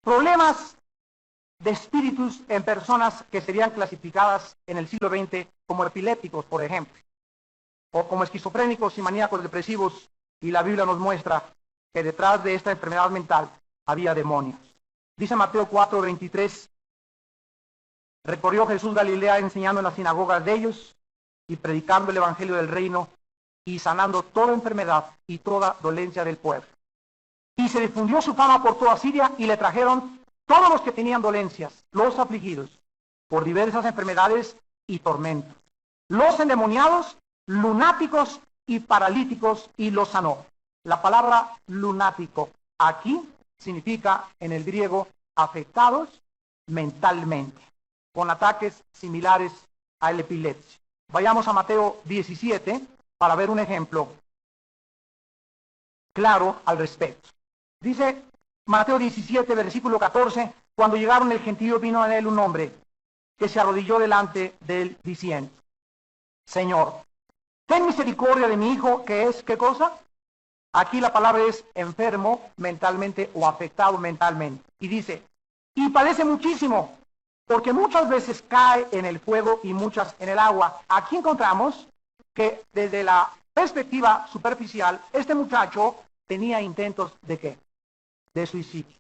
problemas de espíritus en personas que serían clasificadas en el siglo XX como epilépticos, por ejemplo, o como esquizofrénicos y maníacos depresivos, y la Biblia nos muestra que detrás de esta enfermedad mental había demonios. Dice Mateo 4, 23, recorrió Jesús Galilea enseñando en las sinagogas de ellos y predicando el evangelio del reino y sanando toda enfermedad y toda dolencia del pueblo. Y se difundió su fama por toda Siria y le trajeron todos los que tenían dolencias, los afligidos, por diversas enfermedades y tormentos, los endemoniados, lunáticos y paralíticos, y los sanó. La palabra lunático aquí significa en el griego afectados mentalmente, con ataques similares a la epilepsia. Vayamos a Mateo 17 para ver un ejemplo claro al respecto. Dice Mateo 17, versículo 14, cuando llegaron el gentío vino a él un hombre que se arrodilló delante de él diciendo, Señor, ten misericordia de mi hijo, que es, ¿qué cosa? Aquí la palabra es enfermo mentalmente o afectado mentalmente. Y dice, y padece muchísimo, porque muchas veces cae en el fuego y muchas en el agua. Aquí encontramos que desde la perspectiva superficial, este muchacho tenía intentos ¿de qué? De suicidio.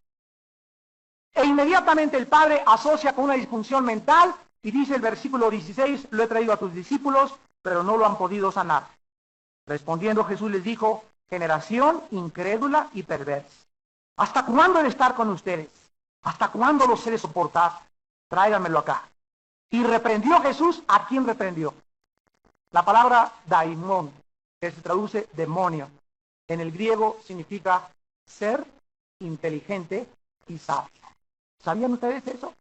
E inmediatamente el padre asocia con una disfunción mental y dice el versículo 16, lo he traído a tus discípulos, pero no lo han podido sanar. Respondiendo Jesús les dijo, generación incrédula y perversa. ¿Hasta cuándo he de estar con ustedes? ¿Hasta cuándo los he de soportar? Tráiganmelo acá. Y reprendió Jesús, ¿a quién reprendió? La palabra daimón, que se traduce demonio, en el griego significa ser inteligente y sabio. ¿Sabían ustedes eso?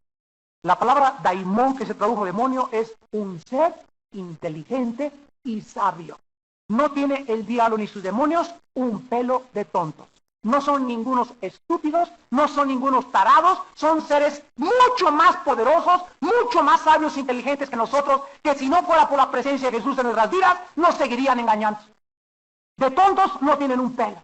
La palabra daimón, que se tradujo demonio, es un ser inteligente y sabio. No tiene el diablo ni sus demonios un pelo de tontos. No son ningunos estúpidos, no son ningunos tarados, son seres mucho más poderosos, mucho más sabios e inteligentes que nosotros, que si no fuera por la presencia de Jesús en nuestras vidas, nos seguirían engañando. De tontos no tienen un pelo.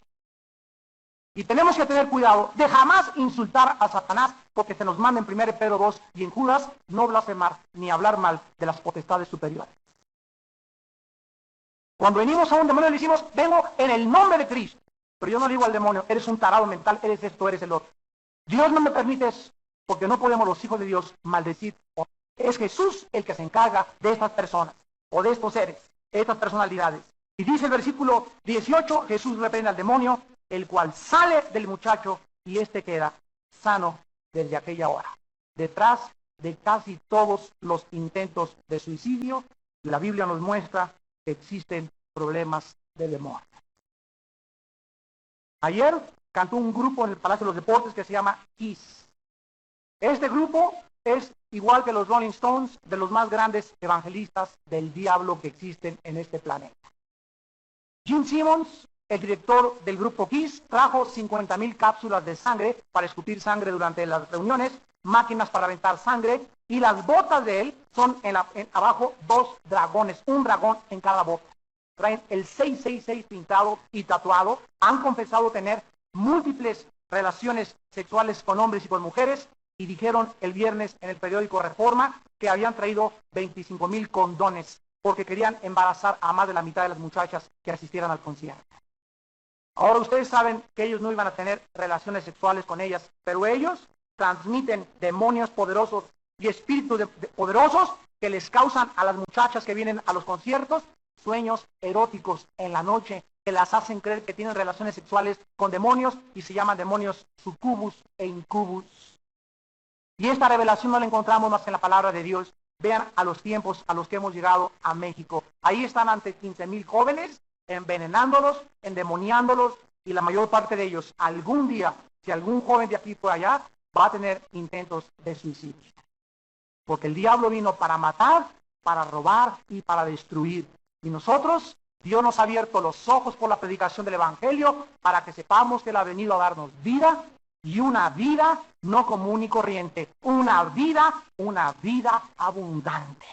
Y tenemos que tener cuidado de jamás insultar a Satanás, porque se nos manda en 1 Pedro 2 y en Judas no blasfemar ni hablar mal de las potestades superiores. Cuando venimos a un demonio le decimos, vengo en el nombre de Cristo. Pero yo no le digo al demonio, eres un tarado mental, eres esto, eres el otro. Dios no me permite eso, porque no podemos los hijos de Dios maldecir. Es Jesús el que se encarga de estas personas, o de estos seres, de estas personalidades. Y dice el versículo 18, Jesús reprende al demonio, el cual sale del muchacho y éste queda sano desde aquella hora. Detrás de casi todos los intentos de suicidio, la Biblia nos muestra que existen problemas de demonio. Ayer cantó un grupo en el Palacio de los Deportes que se llama Kiss. Este grupo es igual que los Rolling Stones, de los más grandes evangelistas del diablo que existen en este planeta. Gene Simmons, el director del grupo Kiss, trajo 50,000 cápsulas de sangre para escupir sangre durante las reuniones, máquinas para aventar sangre, y las botas de él son abajo 2 dragones, un dragón en cada bota. Traen el 666 pintado y tatuado, han confesado tener múltiples relaciones sexuales con hombres y con mujeres, y dijeron el viernes en el periódico Reforma que habían traído 25,000 condones porque querían embarazar a más de la mitad de las muchachas que asistieran al concierto. Ahora ustedes saben que ellos no iban a tener relaciones sexuales con ellas, pero ellos transmiten demonios poderosos y espíritus poderosos que les causan a las muchachas que vienen a los conciertos sueños eróticos en la noche que las hacen creer que tienen relaciones sexuales con demonios y se llaman demonios sucubus e incubus. Y esta revelación no la encontramos más que en la palabra de Dios. Vean a los tiempos a los que hemos llegado a México. Ahí están ante 15,000 jóvenes envenenándolos, endemoniándolos, y la mayor parte de ellos algún día, si algún joven de aquí por allá, va a tener intentos de suicidio. Porque el diablo vino para matar, para robar y para destruir. Y nosotros, Dios nos ha abierto los ojos por la predicación del Evangelio para que sepamos que Él ha venido a darnos vida, y una vida no común y corriente, una vida abundante,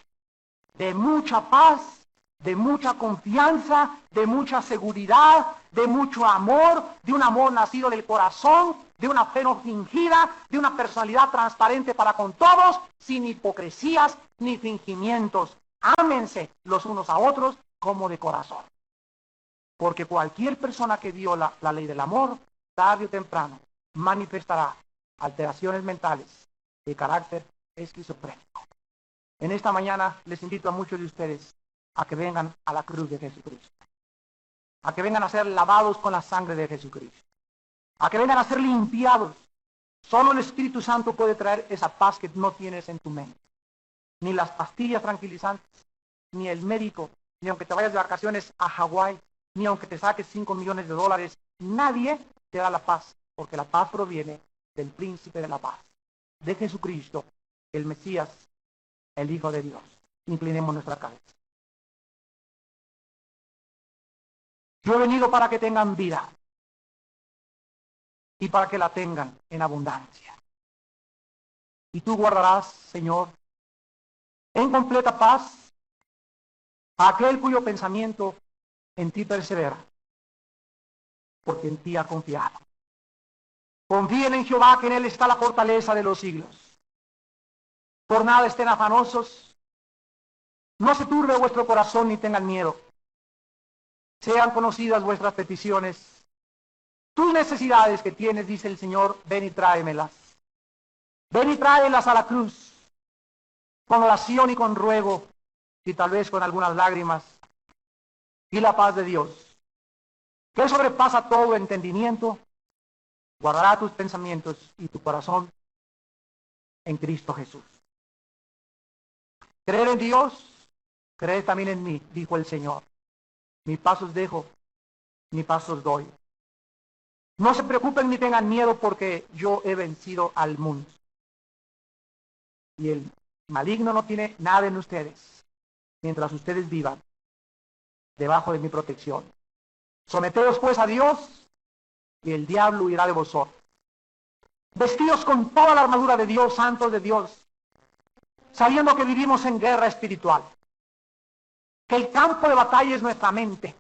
de mucha paz, de mucha confianza, de mucha seguridad, de mucho amor, de un amor nacido del corazón, de una fe no fingida, de una personalidad transparente para con todos, sin hipocresías ni fingimientos. Ámense los unos a otros como de corazón. Porque cualquier persona que viola la ley del amor, tarde o temprano, manifestará alteraciones mentales de carácter esquizofrénico. En esta mañana les invito a muchos de ustedes a que vengan a la cruz de Jesucristo, a que vengan a ser lavados con la sangre de Jesucristo, a que vengan a ser limpiados. Solo el Espíritu Santo puede traer esa paz que no tienes en tu mente. Ni las pastillas tranquilizantes, ni el médico, ni aunque te vayas de vacaciones a Hawái, ni aunque te saques $5 millones, nadie te da la paz, porque la paz proviene del príncipe de la paz, de Jesucristo, el Mesías, el Hijo de Dios. Inclinemos nuestra cabeza. Yo he venido para que tengan vida y para que la tengan en abundancia. Y tú guardarás, Señor, en completa paz a aquel cuyo pensamiento en ti persevera, porque en ti ha confiado. Confíen en Jehová, que en él está la fortaleza de los siglos. Por nada estén afanosos, no se turbe vuestro corazón ni tengan miedo. Sean conocidas vuestras peticiones. Tus necesidades que tienes, dice el Señor, ven y tráemelas. Ven y tráelas a la cruz, con oración y con ruego, y tal vez con algunas lágrimas. Y la paz de Dios, que sobrepasa todo entendimiento, guardará tus pensamientos y tu corazón en Cristo Jesús. Creer en Dios, creer también en mí, dijo el Señor. Mi paz os dejo, mi paz os doy. No se preocupen ni tengan miedo, porque yo he vencido al mundo. Y el maligno no tiene nada en ustedes, mientras ustedes vivan debajo de mi protección. Someteos pues a Dios, y el diablo huirá de vosotros. Vestidos con toda la armadura de Dios, santos de Dios, sabiendo que vivimos en guerra espiritual, que el campo de batalla es nuestra mente.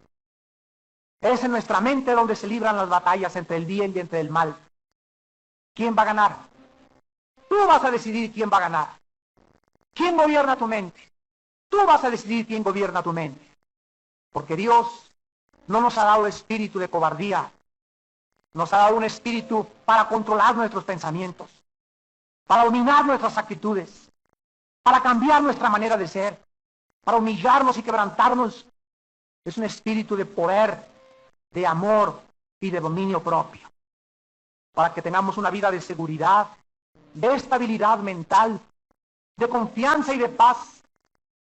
Es en nuestra mente donde se libran las batallas entre el bien y entre el mal. ¿Quién va a ganar? Tú vas a decidir quién va a ganar. ¿Quién gobierna tu mente? Tú vas a decidir quién gobierna tu mente. Porque Dios no nos ha dado espíritu de cobardía. Nos ha dado un espíritu para controlar nuestros pensamientos, para dominar nuestras actitudes, para cambiar nuestra manera de ser, para humillarnos y quebrantarnos. Es un espíritu de poder, de amor y de dominio propio, para que tengamos una vida de seguridad, de estabilidad mental, de confianza y de paz,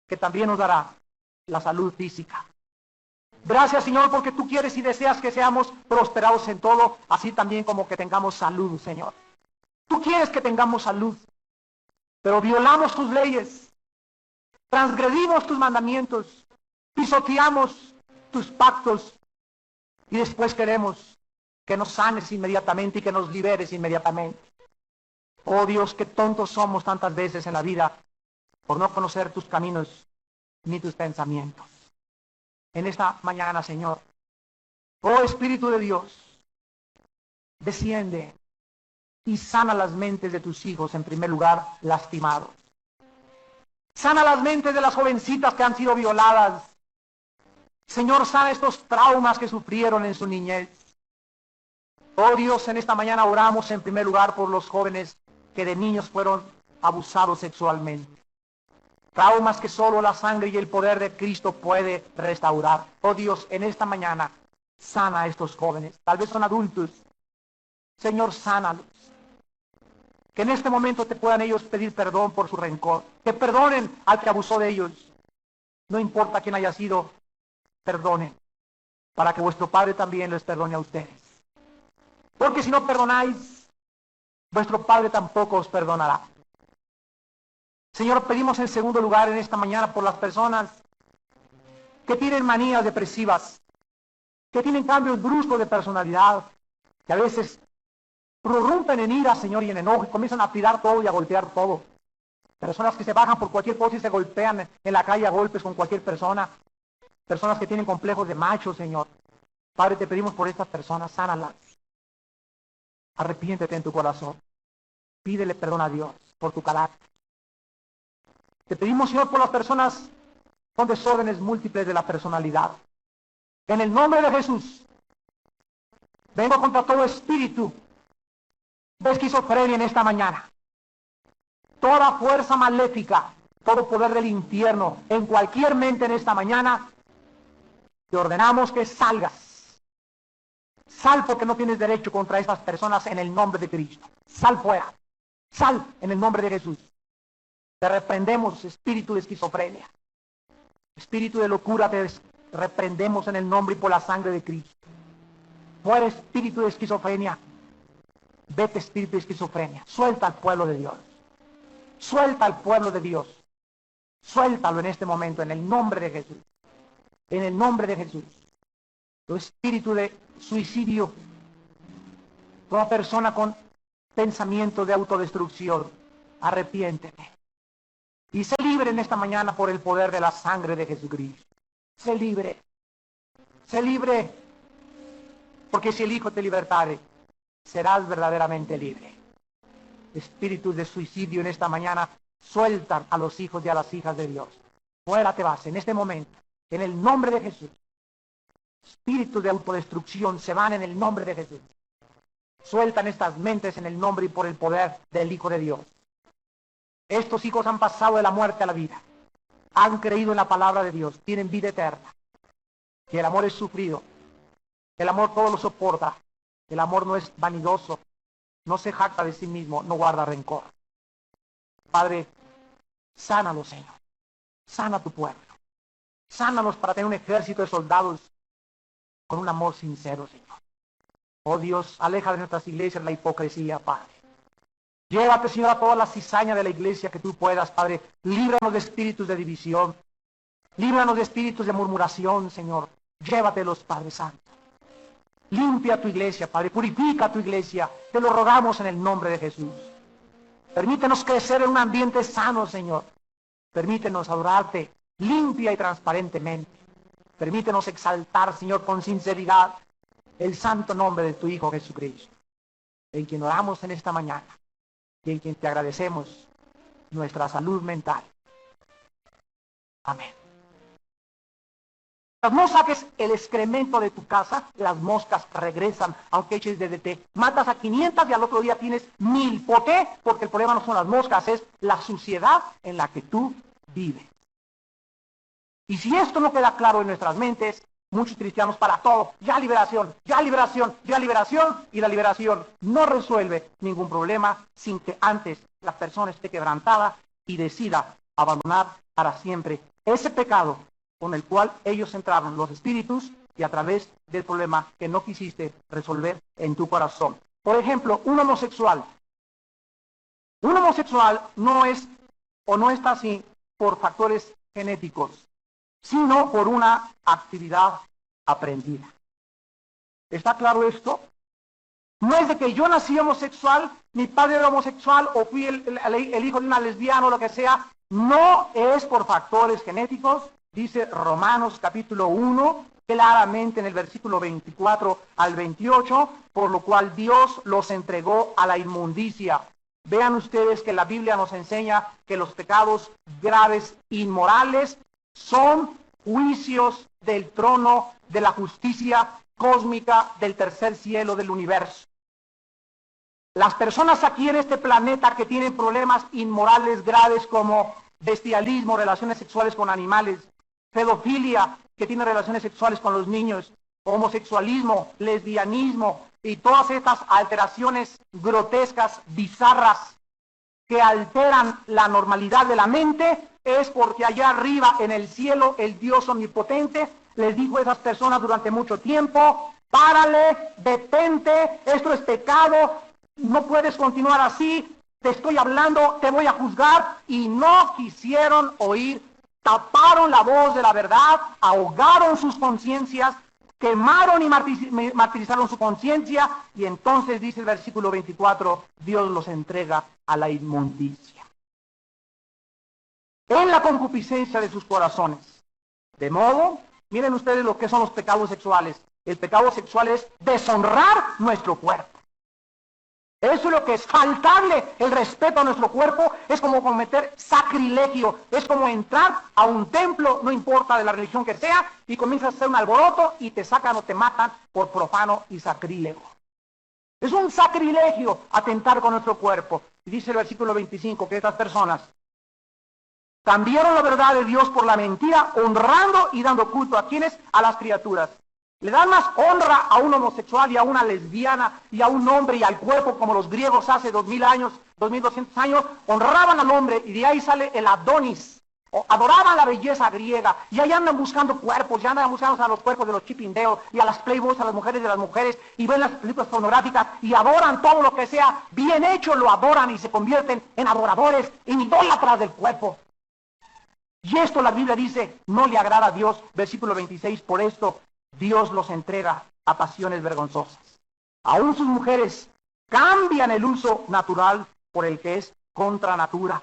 que también nos dará la salud física. Gracias, Señor, porque tú quieres y deseas que seamos prosperados en todo, así también como que tengamos salud, Señor. Tú quieres que tengamos salud, pero violamos tus leyes, transgredimos tus mandamientos, pisoteamos tus pactos, y después queremos que nos sanes inmediatamente y que nos liberes inmediatamente. Oh Dios, qué tontos somos tantas veces en la vida por no conocer tus caminos ni tus pensamientos. En esta mañana, Señor, oh Espíritu de Dios, desciende y sana las mentes de tus hijos, en primer lugar, lastimados. Sana las mentes de las jovencitas que han sido violadas. Señor, sana estos traumas que sufrieron en su niñez. Oh Dios, en esta mañana oramos en primer lugar por los jóvenes que de niños fueron abusados sexualmente. Traumas que solo la sangre y el poder de Cristo puede restaurar. Oh Dios, en esta mañana sana a estos jóvenes. Tal vez son adultos. Señor, sánalos. Que en este momento te puedan ellos pedir perdón por su rencor. Que perdonen al que abusó de ellos. No importa quién haya sido, perdonen, para que vuestro Padre también les perdone a ustedes. Porque si no perdonáis, vuestro Padre tampoco os perdonará. Señor, pedimos en segundo lugar en esta mañana por las personas que tienen manías depresivas, que tienen cambios bruscos de personalidad, que a veces prorrumpen en ira, Señor, y en enojo, y comienzan a tirar todo y a golpear todo. Personas que se bajan por cualquier cosa y se golpean en la calle a golpes con cualquier persona. Personas que tienen complejos de macho, Señor. Padre, te pedimos por estas personas, sánalas. Arrepiéntete en tu corazón. Pídele perdón a Dios por tu carácter. Te pedimos, Señor, por las personas con desórdenes múltiples de la personalidad. En el nombre de Jesús, vengo contra todo espíritu de esquizofrenia en esta mañana. Toda fuerza maléfica, todo poder del infierno, en cualquier mente en esta mañana, te ordenamos que salgas. Sal, porque no tienes derecho contra estas personas en el nombre de Cristo. Sal fuera. Sal en el nombre de Jesús. Te reprendemos, espíritu de esquizofrenia. Espíritu de locura, te reprendemos en el nombre y por la sangre de Cristo. Fuera, espíritu de esquizofrenia. Vete, espíritu de esquizofrenia. Suelta al pueblo de Dios. Suelta al pueblo de Dios. Suéltalo en este momento, en el nombre de Jesús. En el nombre de Jesús. Tu espíritu de suicidio, Toda persona con pensamiento de autodestrucción, arrepiéntete. Y sé libre en esta mañana por el poder de la sangre de Jesucristo. Sé libre. Sé libre. Porque si el Hijo te libertare, serás verdaderamente libre. Espíritus de suicidio en esta mañana sueltan a los hijos y a las hijas de Dios. Fuera te vas en este momento, en el nombre de Jesús. Espíritus de autodestrucción se van en el nombre de Jesús. Sueltan estas mentes en el nombre y por el poder del Hijo de Dios. Estos hijos han pasado de la muerte a la vida. Han creído en la palabra de Dios. Tienen vida eterna. Y el amor es sufrido. El amor todo lo soporta. El amor no es vanidoso. No se jacta de sí mismo. No guarda rencor. Padre, sánalo, Señor. Sana tu pueblo. Sánalos para tener un ejército de soldados con un amor sincero, Señor. Oh Dios, aleja de nuestras iglesias la hipocresía, Padre. Llévate, Señor, a toda la cizaña de la iglesia que tú puedas, Padre. Líbranos de espíritus de división. Líbranos de espíritus de murmuración, Señor. Llévatelos, Padre Santo. Limpia tu iglesia, Padre. Purifica tu iglesia. Te lo rogamos en el nombre de Jesús. Permítenos crecer en un ambiente sano, Señor. Permítenos adorarte limpia y transparentemente. Permítenos exaltar, Señor, con sinceridad el santo nombre de tu Hijo Jesucristo, en quien oramos en esta mañana y en quien te agradecemos nuestra salud mental. Amén. No saques el excremento de tu casa, las moscas regresan, aunque eches DDT. Matas a 500 y al otro día tienes 1000. ¿Por qué? Porque el problema no son las moscas, es la suciedad en la que tú vives. Y si esto no queda claro en nuestras mentes, muchos cristianos para todo, ya liberación, ya liberación, ya liberación, y la liberación no resuelve ningún problema sin que antes la persona esté quebrantada y decida abandonar para siempre ese pecado con el cual ellos entraron, los espíritus, y a través del problema que no quisiste resolver en tu corazón. Por ejemplo, un homosexual. Un homosexual no es o no está así por factores genéticos, sino por una actividad aprendida. ¿Está claro esto? No es de que yo nací homosexual, mi padre era homosexual, o fui el hijo de una lesbiana o lo que sea. No es por factores genéticos. Dice Romanos capítulo 1, claramente en el versículo 24 al 28, por lo cual Dios los entregó a la inmundicia. Vean ustedes que la Biblia nos enseña que los pecados graves, inmorales, son juicios del trono de la justicia cósmica del tercer cielo del universo. Las personas aquí en este planeta que tienen problemas inmorales graves como bestialismo, relaciones sexuales con animales, pedofilia, que tiene relaciones sexuales con los niños, homosexualismo, lesbianismo y todas estas alteraciones grotescas, bizarras, que alteran la normalidad de la mente, es porque allá arriba en el cielo el Dios omnipotente les dijo a esas personas durante mucho tiempo: párale, detente, esto es pecado, no puedes continuar así, te estoy hablando, te voy a juzgar. Y no quisieron oír, taparon la voz de la verdad, ahogaron sus conciencias, quemaron y martirizaron su conciencia, y entonces dice el versículo 24, Dios los entrega a la inmundicia, en la concupiscencia de sus corazones. De modo, miren ustedes lo que son los pecados sexuales. El pecado sexual es deshonrar nuestro cuerpo. Eso es lo que es faltarle el respeto a nuestro cuerpo, es como cometer sacrilegio, es como entrar a un templo, no importa de la religión que sea, y comienzas a hacer un alboroto y te sacan o te matan por profano y sacrílego. Es un sacrilegio atentar con nuestro cuerpo. Y dice el versículo 25 que estas personas cambiaron la verdad de Dios por la mentira, honrando y dando culto a quienes, a las criaturas. Le dan más honra a un homosexual y a una lesbiana y a un hombre y al cuerpo, como los griegos hace 2000 años, 2200 años, honraban al hombre, y de ahí sale el Adonis. Adoraban la belleza griega, y ahí andan buscando cuerpos, ya andan buscando a los cuerpos de los chipindeos y a las playboys, a las mujeres de las mujeres, y ven las películas pornográficas y adoran todo lo que sea bien hecho, lo adoran y se convierten en adoradores, en idólatras del cuerpo. Y esto la Biblia dice, no le agrada a Dios. Versículo 26, por esto Dios los entrega a pasiones vergonzosas. Aún sus mujeres cambian el uso natural por el que es contra natura.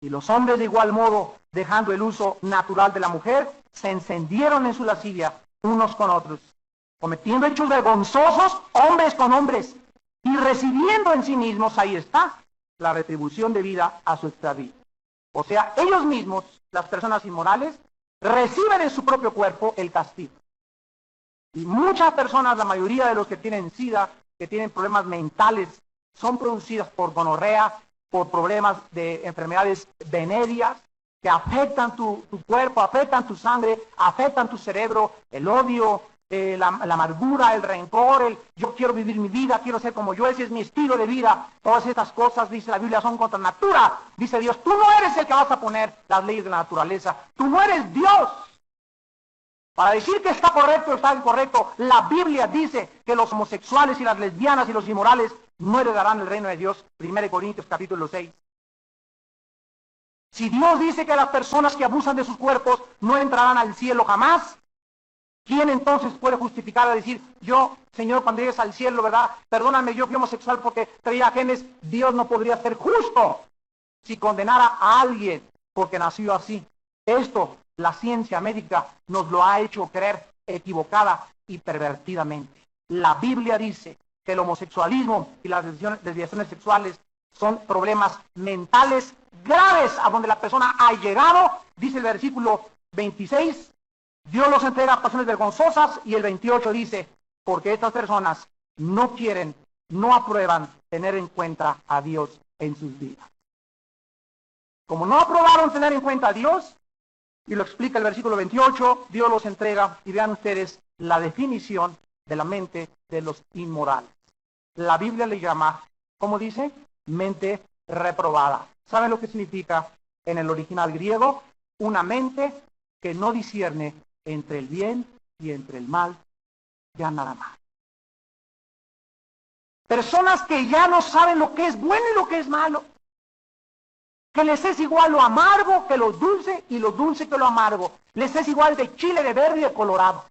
Y los hombres de igual modo, dejando el uso natural de la mujer, se encendieron en su lascivia unos con otros, cometiendo hechos vergonzosos hombres con hombres, y recibiendo en sí mismos, ahí está, la retribución debida a su extravío. O sea, ellos mismos, las personas inmorales, reciben en su propio cuerpo el castigo. Y muchas personas, la mayoría de los que tienen SIDA, que tienen problemas mentales, son producidas por gonorrea, por problemas de enfermedades venéreas, que afectan tu cuerpo, afectan tu sangre, afectan tu cerebro, el odio, la amargura, el rencor, yo quiero vivir mi vida, quiero ser como yo, ese es mi estilo de vida. Todas estas cosas, dice la Biblia, son contra natura. Dice Dios, tú no eres el que vas a poner las leyes de la naturaleza, tú no eres Dios. Para decir que está correcto o está incorrecto, la Biblia dice que los homosexuales y las lesbianas y los inmorales no heredarán el reino de Dios. 1 Corintios capítulo 6. Si Dios dice que las personas que abusan de sus cuerpos no entrarán al cielo jamás, ¿quién entonces puede justificar a decir, yo, Señor, cuando llegues al cielo, ¿verdad? Perdóname, yo fui homosexual porque traía genes. Dios no podría ser justo si condenara a alguien porque nació así. Esto, la ciencia médica nos lo ha hecho creer equivocada y pervertidamente. La Biblia dice que el homosexualismo y las desviaciones sexuales son problemas mentales graves a donde la persona ha llegado. Dice el versículo 26, Dios los entrega a pasiones vergonzosas, y el 28 dice, porque estas personas no quieren, no aprueban tener en cuenta a Dios en sus vidas. Como no aprobaron tener en cuenta a Dios, y lo explica el versículo 28, Dios los entrega, y vean ustedes la definición de la mente de los inmorales. La Biblia le llama, ¿cómo dice? Mente reprobada. ¿Saben lo que significa en el original griego? Una mente que no discierne entre el bien y entre el mal, ya nada más. Personas que ya no saben lo que es bueno y lo que es malo. Que les es igual lo amargo que lo dulce, y lo dulce que lo amargo. Les es igual de chile de verde y de colorado.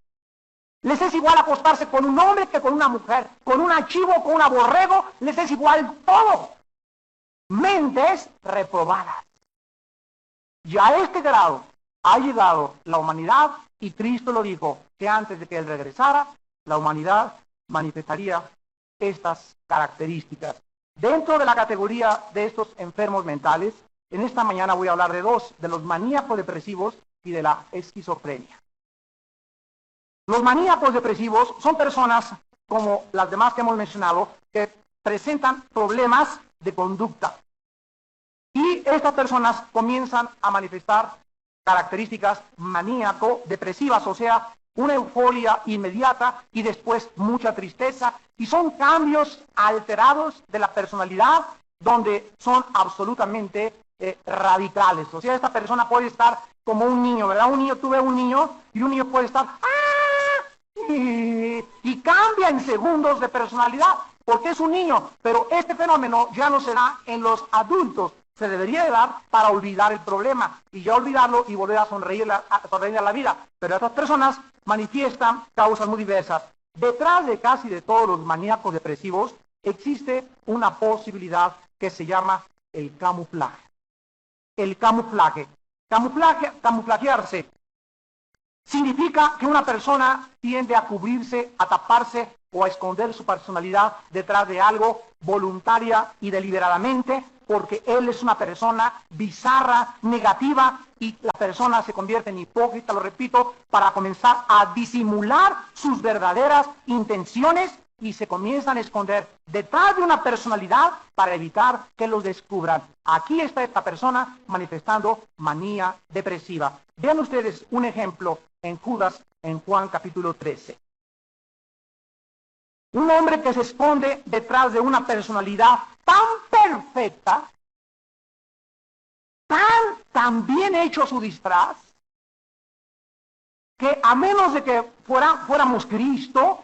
Les es igual acostarse con un hombre que con una mujer, con un chivo, con un borrego, les es igual todo. Mentes reprobadas. Y a este grado ha llegado la humanidad, y Cristo lo dijo, que antes de que Él regresara, la humanidad manifestaría estas características. Dentro de la categoría de estos enfermos mentales, en esta mañana voy a hablar de dos, de los maníacos depresivos y de la esquizofrenia. Los maníacos depresivos son personas, como las demás que hemos mencionado, que presentan problemas de conducta. Y estas personas comienzan a manifestar características maníaco-depresivas, o sea, una euforia inmediata y después mucha tristeza, y son cambios alterados de la personalidad donde son absolutamente radicales. O sea, esta persona puede estar como un niño, ¿verdad? Tú ves un niño y un niño puede estar y cambia en segundos de personalidad porque es un niño, pero este fenómeno ya no se da en los adultos. Se debería de dar para olvidar el problema y ya olvidarlo y volver a sonreír a la vida. Pero estas personas manifiestan causas muy diversas. Detrás de casi de todos los maníacos depresivos existe una posibilidad que se llama el camuflaje. El camuflaje. Camuflajearse significa que una persona tiende a cubrirse, a taparse o a esconder su personalidad detrás de algo voluntaria y deliberadamente, porque él es una persona bizarra, negativa, y la persona se convierte en hipócrita, lo repito, para comenzar a disimular sus verdaderas intenciones, y se comienzan a esconder detrás de una personalidad para evitar que los descubran. Aquí está esta persona manifestando manía depresiva. Vean ustedes un ejemplo en Judas, en Juan capítulo 13. Un hombre que se esconde detrás de una personalidad tan perfecta, tan bien hecho su disfraz, que a menos de que fuéramos Cristo,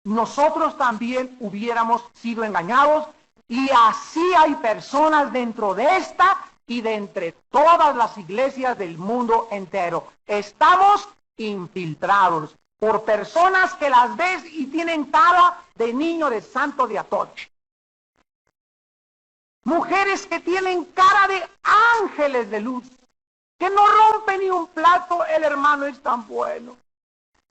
nosotros también hubiéramos sido engañados. Y así hay personas dentro de esta y de entre todas las iglesias del mundo entero. Estamos infiltrados por personas que las ves y tienen cara de niño de santo de atoche. Mujeres que tienen cara de ángeles de luz, que no rompen ni un plato. El hermano es tan bueno.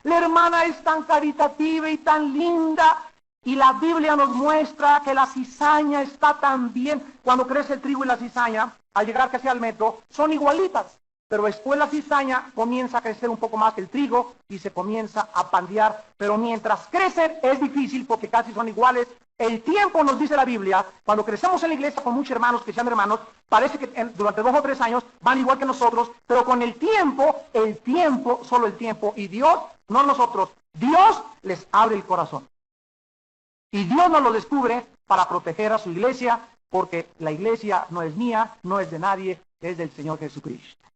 La hermana es tan caritativa y tan linda. Y la Biblia nos muestra que la cizaña está tan bien. Cuando crece el trigo y la cizaña, al llegar casi al metro, son igualitas. Pero después la cizaña comienza a crecer un poco más que el trigo y se comienza a pandear. Pero mientras crecen es difícil porque casi son iguales. El tiempo, nos dice la Biblia, cuando crecemos en la iglesia con muchos hermanos que sean hermanos, parece que durante 2 o 3 años van igual que nosotros, pero con el tiempo, solo el tiempo, y Dios, no nosotros, Dios les abre el corazón. Y Dios nos lo descubre para proteger a su iglesia, porque la iglesia no es mía, no es de nadie, es del Señor Jesucristo.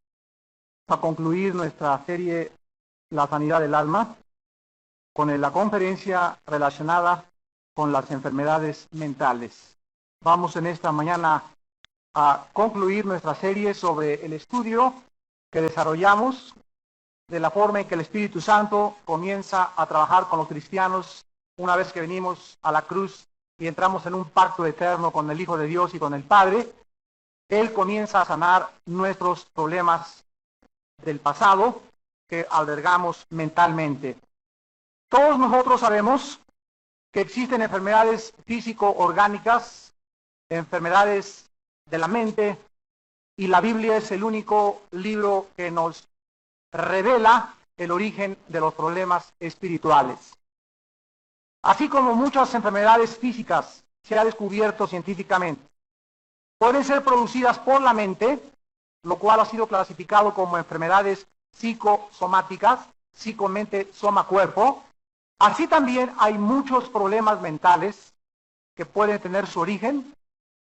Para concluir nuestra serie La sanidad del alma, con la conferencia relacionada con las enfermedades mentales. Vamos en esta mañana a concluir nuestra serie sobre el estudio que desarrollamos de la forma en que el Espíritu Santo comienza a trabajar con los cristianos una vez que venimos a la cruz y entramos en un pacto eterno con el Hijo de Dios y con el Padre. Él comienza a sanar nuestros problemas del pasado que albergamos mentalmente. Todos nosotros sabemos que existen enfermedades físico-orgánicas, enfermedades de la mente, y la Biblia es el único libro que nos revela el origen de los problemas espirituales. Así como muchas enfermedades físicas se ha descubierto científicamente, pueden ser producidas por la mente, lo cual ha sido clasificado como enfermedades psicosomáticas, psicomente, soma, cuerpo. Así también hay muchos problemas mentales que pueden tener su origen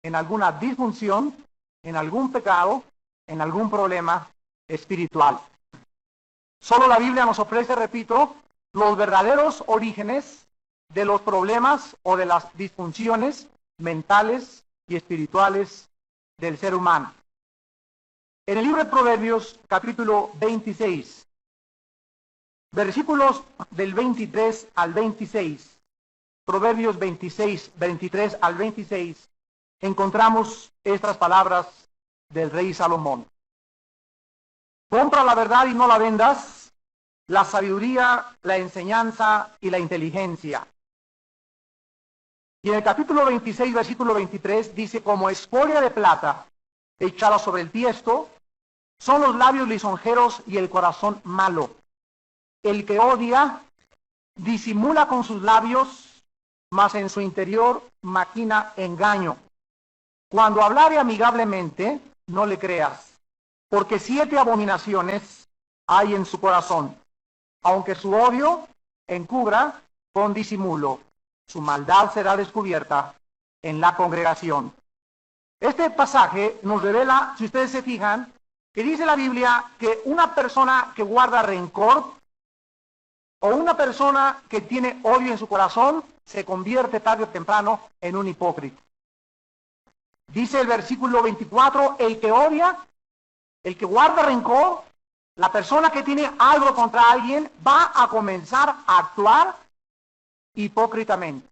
en alguna disfunción, en algún pecado, en algún problema espiritual. Solo la Biblia nos ofrece, repito, los verdaderos orígenes de los problemas o de las disfunciones mentales y espirituales del ser humano. En el libro de Proverbios, capítulo 26, versículos del 23 al 26, Proverbios 26, 23 al 26, encontramos estas palabras del rey Salomón. Compra la verdad y no la vendas, la sabiduría, la enseñanza y la inteligencia. Y en el capítulo 26, versículo 23, dice: como escoria de plata echada sobre el tiesto, son los labios lisonjeros y el corazón malo. El que odia disimula con sus labios, mas en su interior maquina engaño. Cuando hablare amigablemente, no le creas, porque 7 abominaciones hay en su corazón. Aunque su odio encubra con disimulo, su maldad será descubierta en la congregación. Este pasaje nos revela, si ustedes se fijan, que dice la Biblia que una persona que guarda rencor o una persona que tiene odio en su corazón se convierte tarde o temprano en un hipócrita. Dice el versículo 24, el que odia, el que guarda rencor, la persona que tiene algo contra alguien, va a comenzar a actuar hipócritamente.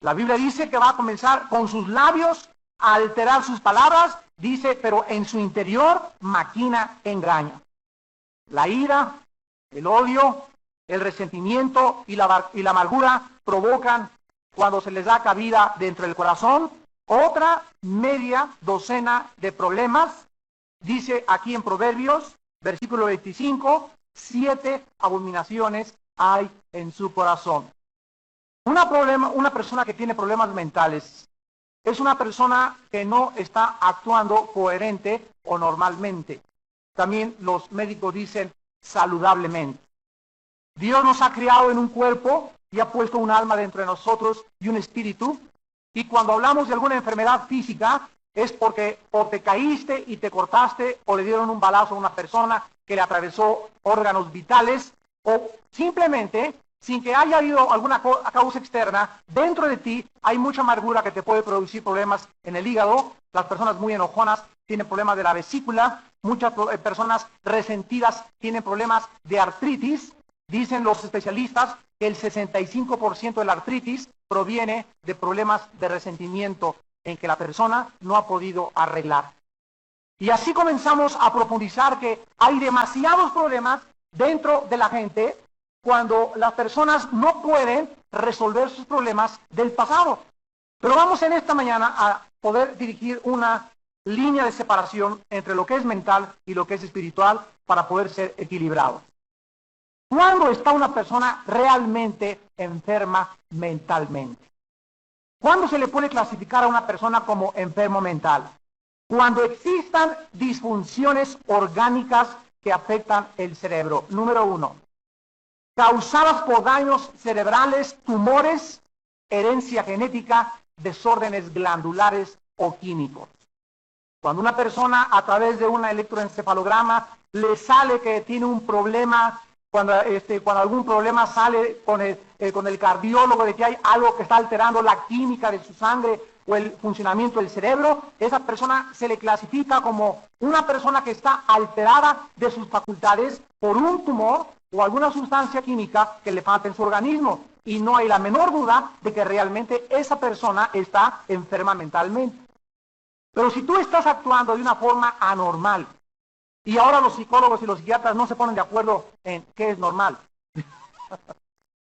La Biblia dice que va a comenzar con sus labios a alterar sus palabras, dice, pero en su interior maquina engaño. La ira, el odio, el resentimiento y la amargura provocan, cuando se les da cabida dentro del corazón, otra media docena de problemas. Dice aquí en Proverbios, versículo 25, 7 abominaciones hay en su corazón. Una persona que tiene problemas mentales es una persona que no está actuando coherente o normalmente. También los médicos dicen saludablemente. Dios nos ha creado en un cuerpo y ha puesto un alma dentro de nosotros y un espíritu. Y cuando hablamos de alguna enfermedad física, es porque o te caíste y te cortaste, o le dieron un balazo a una persona que le atravesó órganos vitales, o simplemente, sin que haya habido alguna causa externa, dentro de ti hay mucha amargura que te puede producir problemas en el hígado. Las personas muy enojonas tienen problemas de la vesícula, muchas personas resentidas tienen problemas de artritis. Dicen los especialistas que el 65% de la artritis proviene de problemas de resentimiento. en que la persona no ha podido arreglar. Y así comenzamos a profundizar que hay demasiados problemas dentro de la gente cuando las personas no pueden resolver sus problemas del pasado. Pero vamos en esta mañana a poder dirigir una línea de separación entre lo que es mental y lo que es espiritual para poder ser equilibrado. ¿Cuándo está una persona realmente enferma mentalmente? ¿Cuándo se le puede clasificar a una persona como enfermo mental? Cuando existan disfunciones orgánicas que afectan el cerebro. Número 1, causadas por daños cerebrales, tumores, herencia genética, desórdenes glandulares o químicos. Cuando una persona a través de un electroencefalograma le sale que tiene un problema, cuando algún problema sale con el cardiólogo de que hay algo que está alterando la química de su sangre o el funcionamiento del cerebro, esa persona se le clasifica como una persona que está alterada de sus facultades por un tumor o alguna sustancia química que le falta en su organismo. Y no hay la menor duda de que realmente esa persona está enferma mentalmente. Pero si tú estás actuando de una forma anormal, y ahora los psicólogos y los psiquiatras no se ponen de acuerdo en qué es normal.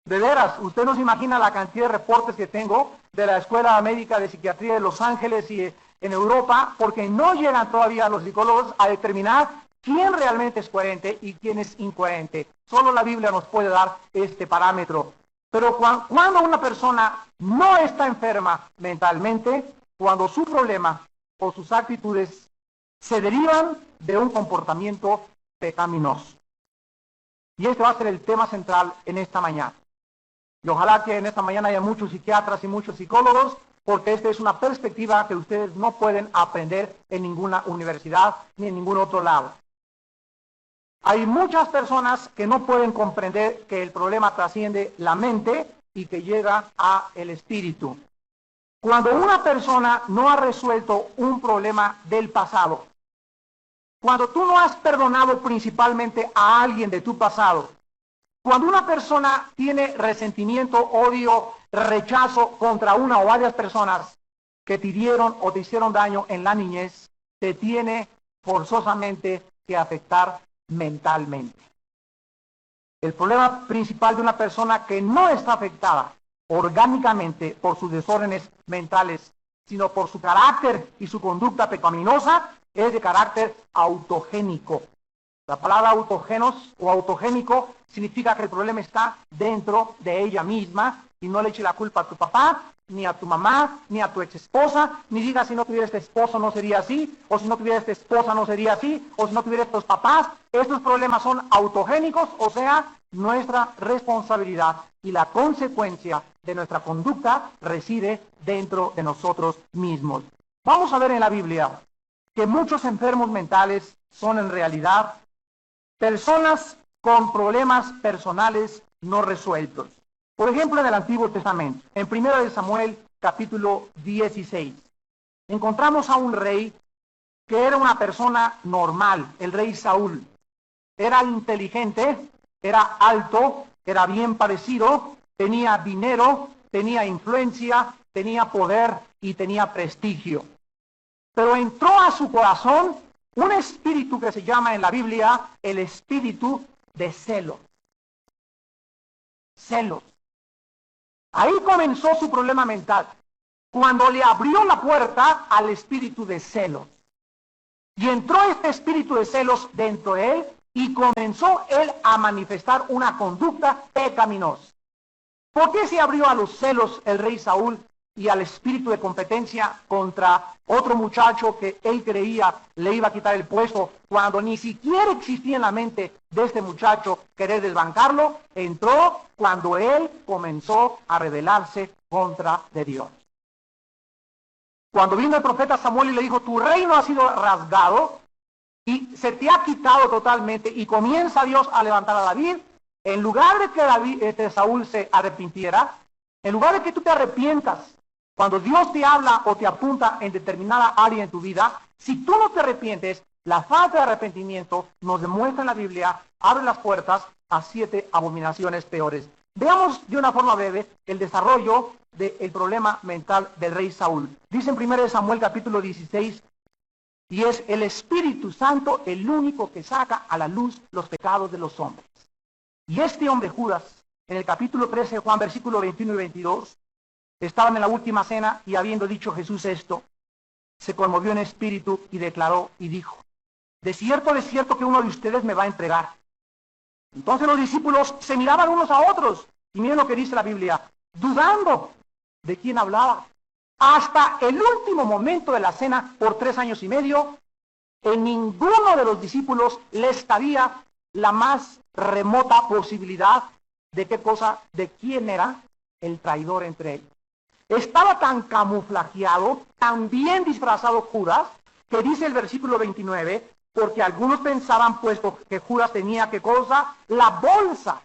De veras, usted no se imagina la cantidad de reportes que tengo de la Escuela Médica de Psiquiatría de Los Ángeles y en Europa, porque no llegan todavía los psicólogos a determinar quién realmente es coherente y quién es incoherente. Solo la Biblia nos puede dar este parámetro. Pero cuando una persona no está enferma mentalmente, cuando su problema o sus actitudes se derivan de un comportamiento pecaminoso. Y este va a ser el tema central en esta mañana. Y ojalá que en esta mañana haya muchos psiquiatras y muchos psicólogos, porque esta es una perspectiva que ustedes no pueden aprender en ninguna universidad ni en ningún otro lado. Hay muchas personas que no pueden comprender que el problema trasciende la mente y que llega al espíritu. Cuando una persona no ha resuelto un problema del pasado, cuando tú no has perdonado principalmente a alguien de tu pasado, cuando una persona tiene resentimiento, odio, rechazo contra una o varias personas que te hirieron o te hicieron daño en la niñez, te tiene forzosamente que afectar mentalmente. El problema principal de una persona que no está afectada orgánicamente por sus desórdenes mentales, sino por su carácter y su conducta pecaminosa, es de carácter autogénico. La palabra autogenos o autogénico significa que el problema está dentro de ella misma y no le eche la culpa a tu papá, ni a tu mamá, ni a tu ex esposa, ni diga si no tuviera este esposo no sería así, o si no tuviera esta esposa no sería así, o si no tuviera estos papás. Estos problemas son autogénicos, o sea, nuestra responsabilidad y la consecuencia de nuestra conducta reside dentro de nosotros mismos. Vamos a ver en la Biblia que muchos enfermos mentales son en realidad personas con problemas personales no resueltos. Por ejemplo, en el Antiguo Testamento, en 1 Samuel capítulo 16, encontramos a un rey que era una persona normal, el rey Saúl. Era inteligente, era alto, era bien parecido, tenía dinero, tenía influencia, tenía poder y tenía prestigio. Pero entró a su corazón un espíritu que se llama en la Biblia el espíritu de celos. Celos. Ahí comenzó su problema mental, cuando le abrió la puerta al espíritu de celos. Y entró este espíritu de celos dentro de él y comenzó él a manifestar una conducta pecaminosa. ¿Por qué se abrió a los celos el rey Saúl y al espíritu de competencia contra otro muchacho que él creía le iba a quitar el puesto, cuando ni siquiera existía en la mente de este muchacho querer desbancarlo? Entró cuando él comenzó a rebelarse contra de Dios. Cuando vino el profeta Samuel y le dijo, tu reino ha sido rasgado y se te ha quitado totalmente, y comienza Dios a levantar a David, en lugar de que Saúl se arrepintiera, en lugar de que tú te arrepientas, cuando Dios te habla o te apunta en determinada área en tu vida, si tú no te arrepientes, la falta de arrepentimiento nos demuestra en la Biblia, abre las puertas a 7 abominaciones peores. Veamos de una forma breve el desarrollo del problema mental del rey Saúl. Dice en 1 Samuel capítulo 16, y es el Espíritu Santo el único que saca a la luz los pecados de los hombres. Y este hombre Judas, en el capítulo 13 de Juan, versículo 21 y 22, estaban en la última cena y habiendo dicho Jesús esto, se conmovió en espíritu y declaró y dijo, de cierto que uno de ustedes me va a entregar. Entonces los discípulos se miraban unos a otros, y miren lo que dice la Biblia, dudando de quién hablaba. Hasta el último momento de la cena, por 3 años y medio, en ninguno de los discípulos les cabía la más remota posibilidad de qué cosa, de quién era el traidor entre ellos. Estaba tan camuflajeado, tan bien disfrazado Judas, que dice el versículo 29, porque algunos pensaban, puesto que Judas tenía, ¿qué cosa? La bolsa.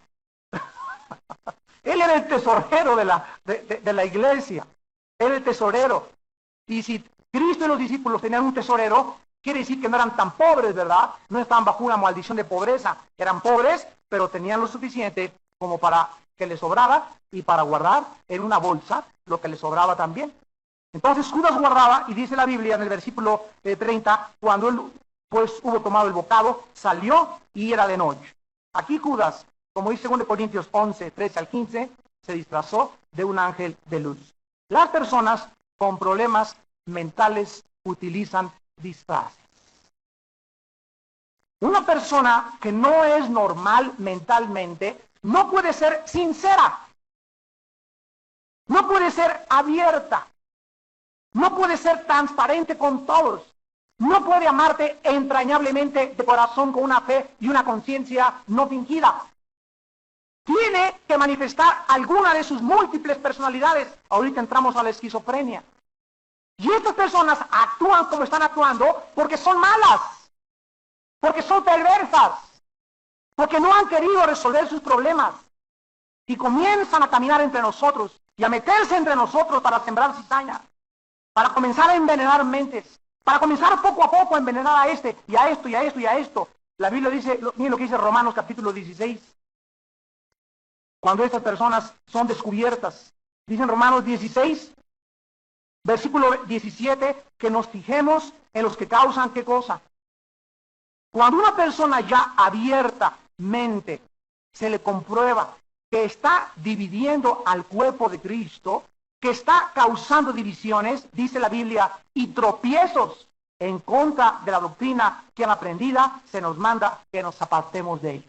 Él era el tesorero de la iglesia. Era el tesorero. Y si Cristo y los discípulos tenían un tesorero, quiere decir que no eran tan pobres, ¿verdad? No estaban bajo una maldición de pobreza. Eran pobres, pero tenían lo suficiente como para que les sobrara y para guardar en una bolsa lo que les sobraba también. Entonces Judas guardaba, y dice la Biblia en el versículo 30, cuando él pues hubo tomado el bocado, salió y era de noche. Aquí Judas, como dice 2 Corintios 11, 13 al 15, se disfrazó de un ángel de luz. Las personas con problemas mentales utilizan disfraces. Una persona que no es normal mentalmente no puede ser sincera, no puede ser abierta, no puede ser transparente con todos, no puede amarte entrañablemente de corazón con una fe y una conciencia no fingida. Tiene que manifestar alguna de sus múltiples personalidades. Ahorita entramos a la esquizofrenia. Y estas personas actúan como están actuando porque son malas, porque son perversas, porque no han querido resolver sus problemas. Y comienzan a caminar entre nosotros y a meterse entre nosotros para sembrar cizaña, para comenzar a envenenar mentes, para comenzar poco a poco a envenenar a este, y a esto, y a esto, y a esto. La Biblia dice, miren lo que dice Romanos capítulo 16. Cuando estas personas son descubiertas, dicen Romanos 16, versículo 17, que nos fijemos en los que causan qué cosa. Cuando una persona ya abiertamente se le comprueba que está dividiendo al cuerpo de Cristo, que está causando divisiones, dice la Biblia, y tropiezos en contra de la doctrina que han aprendida, se nos manda que nos apartemos de ello.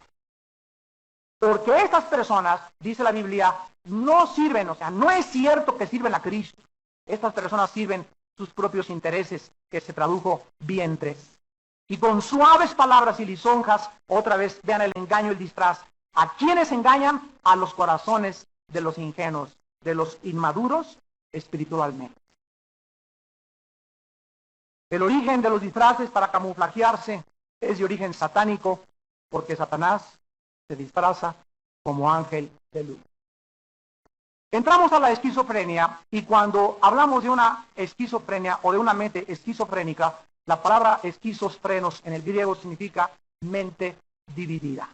Porque estas personas, dice la Biblia, no sirven, o sea, no es cierto que sirven a Cristo. Estas personas sirven sus propios intereses, que se tradujo vientres. Y con suaves palabras y lisonjas, otra vez vean el engaño, el disfraz. ¿A quiénes engañan? A los corazones de los ingenuos, de los inmaduros espiritualmente. El origen de los disfraces para camuflajearse es de origen satánico, porque Satanás se disfraza como ángel de luz. Entramos a la esquizofrenia, y cuando hablamos de una esquizofrenia o de una mente esquizofrénica, la palabra esquizofrenos en el griego significa mente dividida.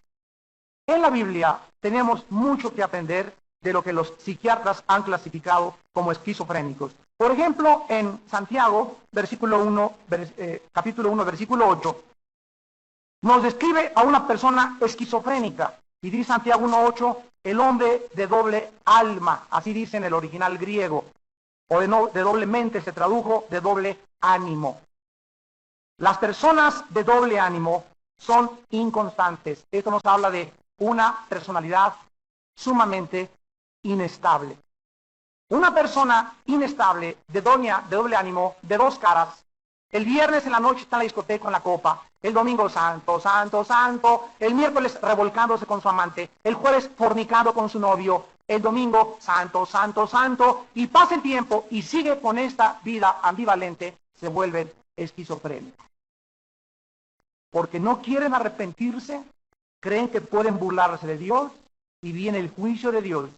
En la Biblia tenemos mucho que aprender de lo que los psiquiatras han clasificado como esquizofrénicos. Por ejemplo, en Santiago, capítulo 1, versículo 8, nos describe a una persona esquizofrénica. Y dice Santiago 1:8, el hombre de doble alma, así dice en el original griego, o de doble mente se tradujo de doble ánimo. Las personas de doble ánimo son inconstantes. Esto nos habla de una personalidad sumamente inestable. Una persona inestable, de doble ánimo, de dos caras. El viernes en la noche está en la discoteca con la copa. El domingo santo, santo, santo. El miércoles revolcándose con su amante. El jueves fornicando con su novio. El domingo santo, santo, santo. Y pasa el tiempo y sigue con esta vida ambivalente. Se vuelven esquizofrénicos. Porque no quieren arrepentirse. Creen que pueden burlarse de Dios. Y viene el juicio de Dios.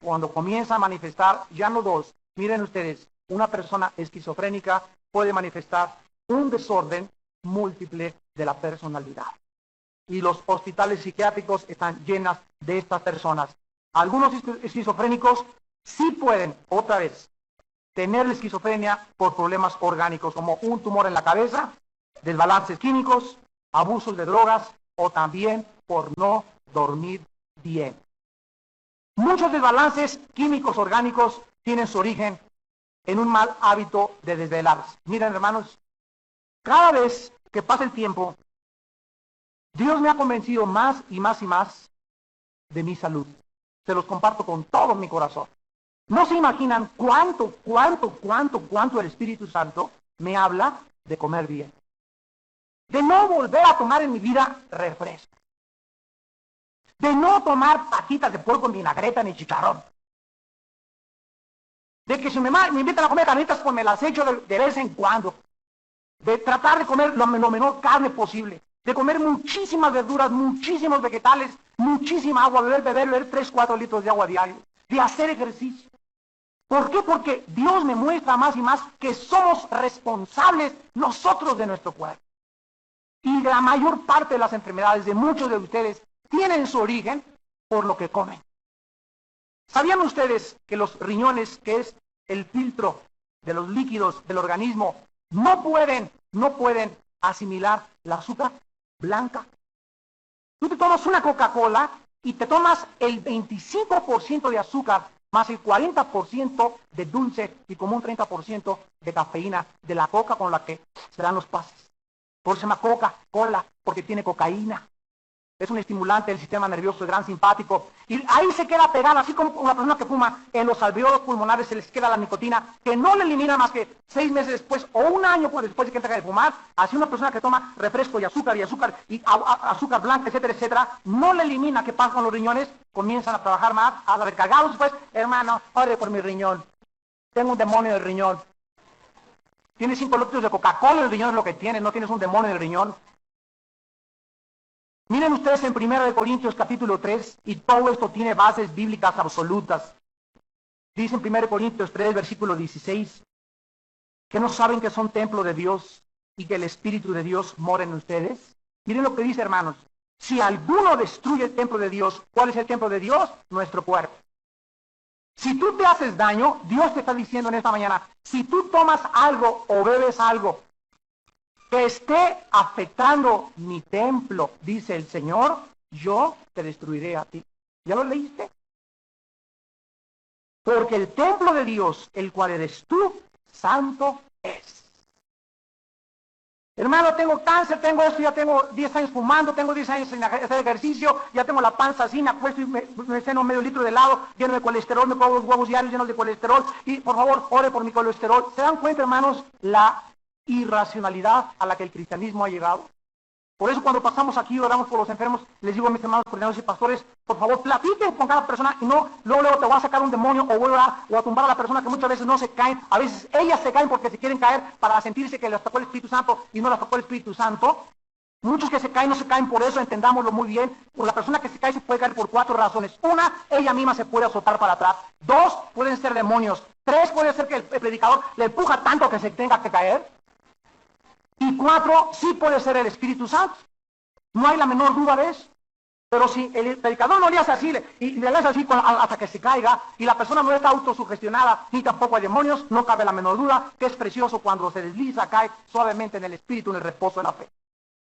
Cuando comienza a manifestar, ya no dos. Miren ustedes, una persona esquizofrénica puede manifestar un desorden múltiple de la personalidad. Y los hospitales psiquiátricos están llenos de estas personas. Algunos esquizofrénicos sí pueden, otra vez, tener la esquizofrenia por problemas orgánicos, como un tumor en la cabeza, desbalances químicos, abusos de drogas o también por no dormir bien. Muchos desbalances químicos orgánicos tienen su origen en un mal hábito de desvelarse. Miren, hermanos, cada vez que pasa el tiempo, Dios me ha convencido más y más y más de mi salud. Se los comparto con todo mi corazón. No se imaginan cuánto el Espíritu Santo me habla de comer bien. De no volver a tomar en mi vida refresco. De no tomar patitas de puerco en vinagreta ni chicharrón. De que si me invitan a comer carnitas, pues me las echo de vez en cuando. De tratar de comer lo menor carne posible. De comer muchísimas verduras, muchísimos vegetales, muchísima agua, beber 3, 4 litros de agua diario. De hacer ejercicio. ¿Por qué? Porque Dios me muestra más y más que somos responsables nosotros de nuestro cuerpo. Y la mayor parte de las enfermedades de muchos de ustedes tienen su origen por lo que comen. ¿Sabían ustedes que los riñones, que es el filtro de los líquidos del organismo, no pueden asimilar la azúcar blanca? Tú te tomas una Coca-Cola y te tomas el 25% de azúcar más el 40% de dulce y como un 30% de cafeína de la coca con la que se dan los pases. Por eso se llama Coca-Cola, porque tiene cocaína. Es un estimulante del sistema nervioso, es gran simpático. Y ahí se queda pegada, así como una persona que fuma, en los alveolos pulmonares se les queda la nicotina, que no le elimina más que 6 meses después o un año después de que deja de fumar. Así una persona que toma refresco y azúcar azúcar blanca, etcétera, etcétera, no le elimina. ¿Qué pasa con los riñones? Comienzan a trabajar más, a recargados después. Hermano, ore por mi riñón. Tengo un demonio en el riñón. Tienes 5 litros de Coca-Cola en el riñón, es lo que tienes, no tienes un demonio en el riñón. Miren ustedes en 1 Corintios capítulo 3, y todo esto tiene bases bíblicas absolutas. Dice en 1 Corintios 3, versículo 16, que no saben que son templo de Dios y que el Espíritu de Dios mora en ustedes. Miren lo que dice, hermanos. Si alguno destruye el templo de Dios, ¿cuál es el templo de Dios? Nuestro cuerpo. Si tú te haces daño, Dios te está diciendo en esta mañana, si tú tomas algo o bebes algo que esté afectando mi templo, dice el Señor, yo te destruiré a ti. ¿Ya lo leíste? Porque el templo de Dios, el cual eres tú, santo es. Hermano, tengo cáncer, tengo esto, ya tengo 10 años fumando, tengo 10 años sin hacer ejercicio, ya tengo la panza así, me acuesto y me ceno medio litro de helado, lleno de colesterol, me como los huevos diarios llenos de colesterol, y por favor, ore por mi colesterol. ¿Se dan cuenta, hermanos, la irracionalidad a la que el cristianismo ha llegado? Por eso cuando pasamos aquí y oramos por los enfermos, les digo a mis hermanos coordinadores y pastores, por favor, platiquen con cada persona y no luego te va a sacar un demonio o voy a orar o a tumbar a la persona, que muchas veces no se caen, a veces ellas se caen porque se quieren caer para sentirse que les tocó el Espíritu Santo y no les tocó el Espíritu Santo. Muchos que se caen no se caen por eso, entendámoslo muy bien. O la persona que se cae se puede caer por 4 razones. 1, ella misma se puede azotar para atrás. 2, pueden ser demonios. 3, puede ser que el predicador le empuja tanto que se tenga que caer. Y 4, sí puede ser el Espíritu Santo. No hay la menor duda de eso. Pero si el predicador no le hace así, y le hace así hasta que se caiga, y la persona no está autosugestionada, ni tampoco hay demonios, no cabe la menor duda que es precioso cuando se desliza, cae suavemente en el Espíritu, en el reposo de la fe,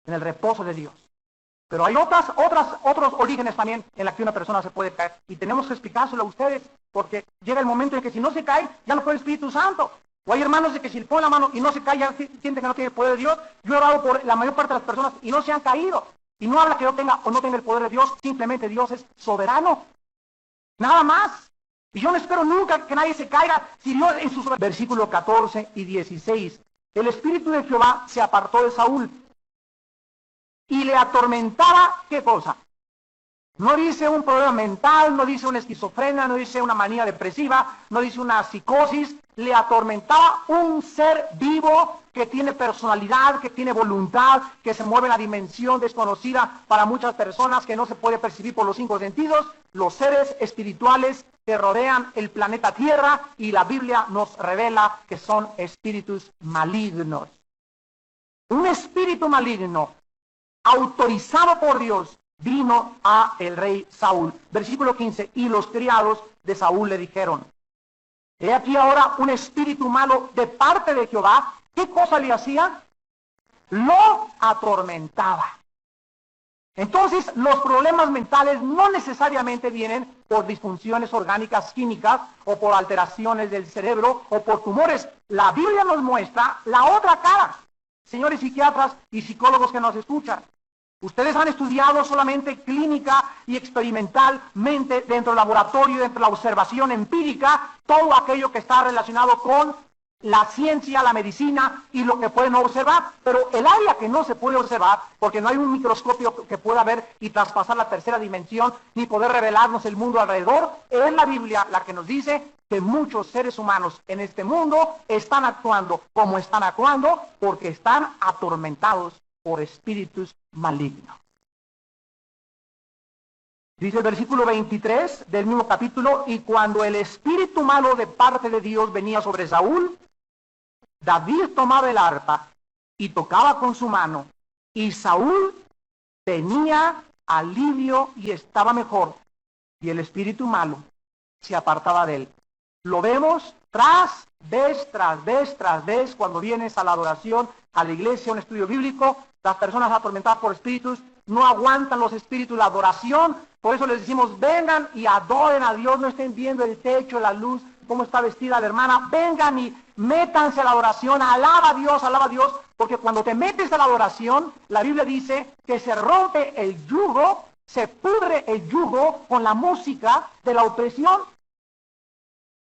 en el reposo de Dios. Pero hay otros orígenes también en la que una persona se puede caer. Y tenemos que explicárselo a ustedes, porque llega el momento en que si no se cae, ya no fue el Espíritu Santo. O hay hermanos de que si le ponen la mano y no se cae, ya sienten que no tiene el poder de Dios. Yo he orado por la mayor parte de las personas y no se han caído. Y no habla que yo tenga o no tenga el poder de Dios, simplemente Dios es soberano. Nada más. Y yo no espero nunca que nadie se caiga si Dios en sus versículos 14 y 16. El Espíritu de Jehová se apartó de Saúl y le atormentaba, ¿qué cosa? No dice un problema mental, no dice una esquizofrenia, no dice una manía depresiva, no dice una psicosis. Le atormentaba un ser vivo que tiene personalidad, que tiene voluntad, que se mueve en la dimensión desconocida para muchas personas, que no se puede percibir por los 5 sentidos, los seres espirituales que rodean el planeta Tierra, y la Biblia nos revela que son espíritus malignos. Un espíritu maligno autorizado por Dios vino a el rey Saúl. Versículo 15, y los criados de Saúl le dijeron, he aquí ahora un espíritu malo de parte de Jehová. ¿Qué cosa le hacía? Lo atormentaba. Entonces, los problemas mentales no necesariamente vienen por disfunciones orgánicas químicas o por alteraciones del cerebro o por tumores. La Biblia nos muestra la otra cara. Señores psiquiatras y psicólogos que nos escuchan, ustedes han estudiado solamente clínica y experimentalmente dentro del laboratorio, dentro de la observación empírica, todo aquello que está relacionado con la ciencia, la medicina y lo que pueden observar, pero el área que no se puede observar, porque no hay un microscopio que pueda ver y traspasar la tercera dimensión, ni poder revelarnos el mundo alrededor, es la Biblia la que nos dice que muchos seres humanos en este mundo están actuando como están actuando, porque están atormentados por espíritus malignos. Dice el versículo 23 del mismo capítulo, y cuando el espíritu malo de parte de Dios venía sobre Saúl, David tomaba el arpa y tocaba con su mano, y Saúl tenía alivio y estaba mejor, y el espíritu malo se apartaba de él. Lo vemos tras vez, cuando vienes a la adoración, a la iglesia, a un estudio bíblico, las personas atormentadas por espíritus no aguantan los espíritus, la adoración. Por eso les decimos, vengan y adoren a Dios, no estén viendo el techo, la luz, cómo está vestida la hermana, vengan y métanse a la adoración, alaba a Dios, porque cuando te metes a la adoración, la Biblia dice que se rompe el yugo, se pudre el yugo con la música de la opresión.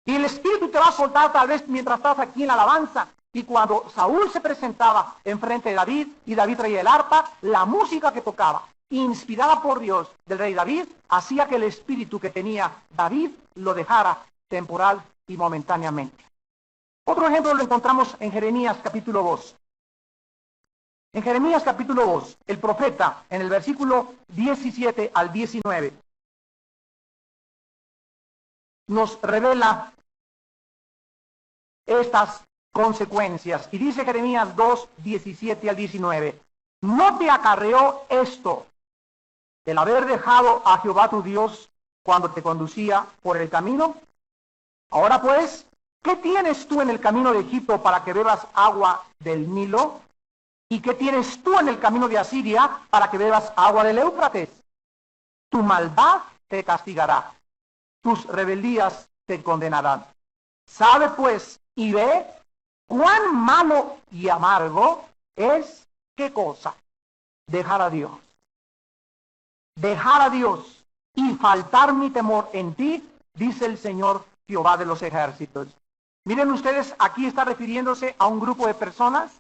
Y el espíritu te va a soltar tal vez mientras estás aquí en la alabanza. Y cuando Saúl se presentaba enfrente de David, y David traía el arpa, la música que tocaba, inspirada por Dios del rey David, hacía que el espíritu que tenía David lo dejara temporal y momentáneamente. Otro ejemplo lo encontramos en Jeremías capítulo 2. En Jeremías capítulo 2, el profeta, en el versículo 17 al 19, nos revela estas consecuencias. Y dice Jeremías 2, 17 al 19, ¿no te acarreó esto, el haber dejado a Jehová tu Dios cuando te conducía por el camino? Ahora pues, ¿qué tienes tú en el camino de Egipto para que bebas agua del Nilo? ¿Y qué tienes tú en el camino de Asiria para que bebas agua del Éufrates? Tu maldad te castigará, tus rebeldías te condenarán. Sabe pues y ve cuán malo y amargo es, ¿qué cosa? Dejar a Dios. Dejar a Dios y faltar mi temor en ti, dice el Señor Jehová de los ejércitos. Miren ustedes, aquí está refiriéndose a un grupo de personas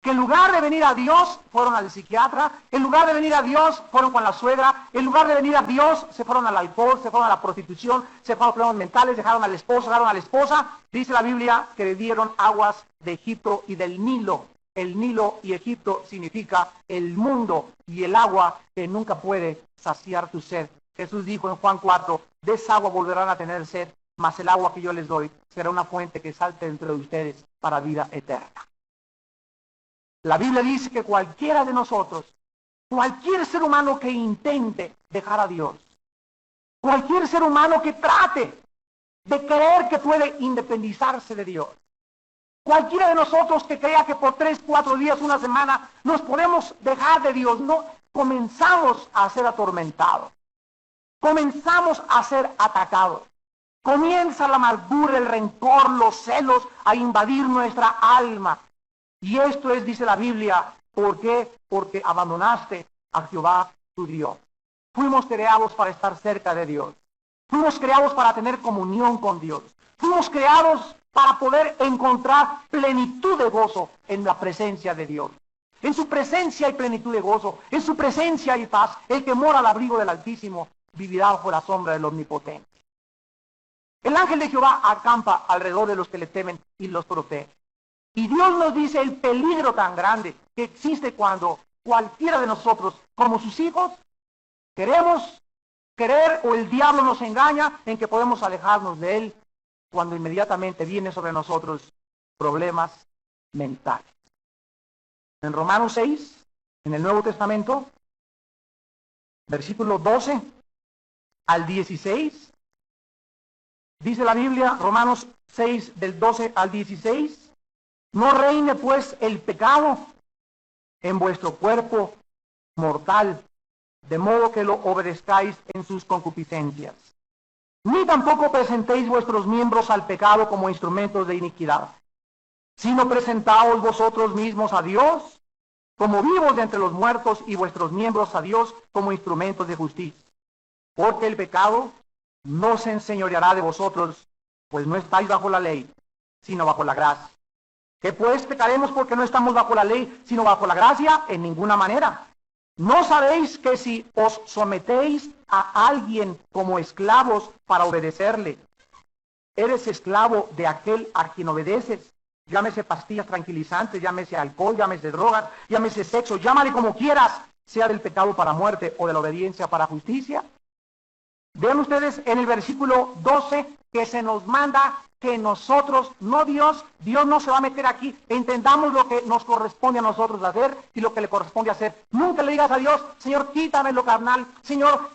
que en lugar de venir a Dios, fueron al psiquiatra, en lugar de venir a Dios, fueron con la suegra, en lugar de venir a Dios, se fueron al alcohol, se fueron a la prostitución, se fueron a problemas mentales, dejaron al esposo, dejaron a la esposa. Dice la Biblia que bebieron aguas de Egipto y del Nilo. El Nilo y Egipto significa el mundo y el agua que nunca puede saciar tu sed. Jesús dijo en Juan 4, de esa agua volverán a tener sed, mas el agua que yo les doy será una fuente que salte entre ustedes para vida eterna. La Biblia dice que cualquiera de nosotros, cualquier ser humano que intente dejar a Dios, cualquier ser humano que trate de creer que puede independizarse de Dios, cualquiera de nosotros que crea que por 3, 4 días, una semana, nos podemos dejar de Dios, no, comenzamos a ser atormentados, comenzamos a ser atacados. Comienza la amargura, el rencor, los celos a invadir nuestra alma. Y esto es, dice la Biblia, ¿por qué? Porque abandonaste a Jehová tu Dios. Fuimos creados para estar cerca de Dios. Fuimos creados para tener comunión con Dios. Fuimos creados para poder encontrar plenitud de gozo en la presencia de Dios. En su presencia hay plenitud de gozo. En su presencia hay paz. El que mora al abrigo del Altísimo vivirá bajo la sombra del Omnipotente. El ángel de Jehová acampa alrededor de los que le temen y los protege. Y Dios nos dice el peligro tan grande que existe cuando cualquiera de nosotros, como sus hijos, queremos creer o el diablo nos engaña en que podemos alejarnos de él cuando inmediatamente viene sobre nosotros problemas mentales. En Romanos 6, en el Nuevo Testamento, versículo 12 al 16. Dice la Biblia, Romanos 6, del 12 al 16. No reine pues el pecado en vuestro cuerpo mortal, de modo que lo obedezcáis en sus concupiscencias. Ni tampoco presentéis vuestros miembros al pecado como instrumentos de iniquidad, sino presentaos vosotros mismos a Dios como vivos de entre los muertos, y vuestros miembros a Dios como instrumentos de justicia. Porque el pecado no se enseñoreará de vosotros, pues no estáis bajo la ley, sino bajo la gracia. ¿Que pues pecaremos porque no estamos bajo la ley, sino bajo la gracia? En ninguna manera. ¿No sabéis que si os sometéis a alguien como esclavos para obedecerle, eres esclavo de aquel a quien obedeces? Llámese pastillas tranquilizantes, llámese alcohol, llámese drogas, llámese sexo, llámale como quieras, sea del pecado para muerte o de la obediencia para justicia. Vean ustedes en el versículo 12 que se nos manda que nosotros, no Dios no se va a meter aquí. Entendamos lo que nos corresponde a nosotros hacer y lo que le corresponde hacer. Nunca le digas a Dios, Señor, quítame lo carnal, Señor,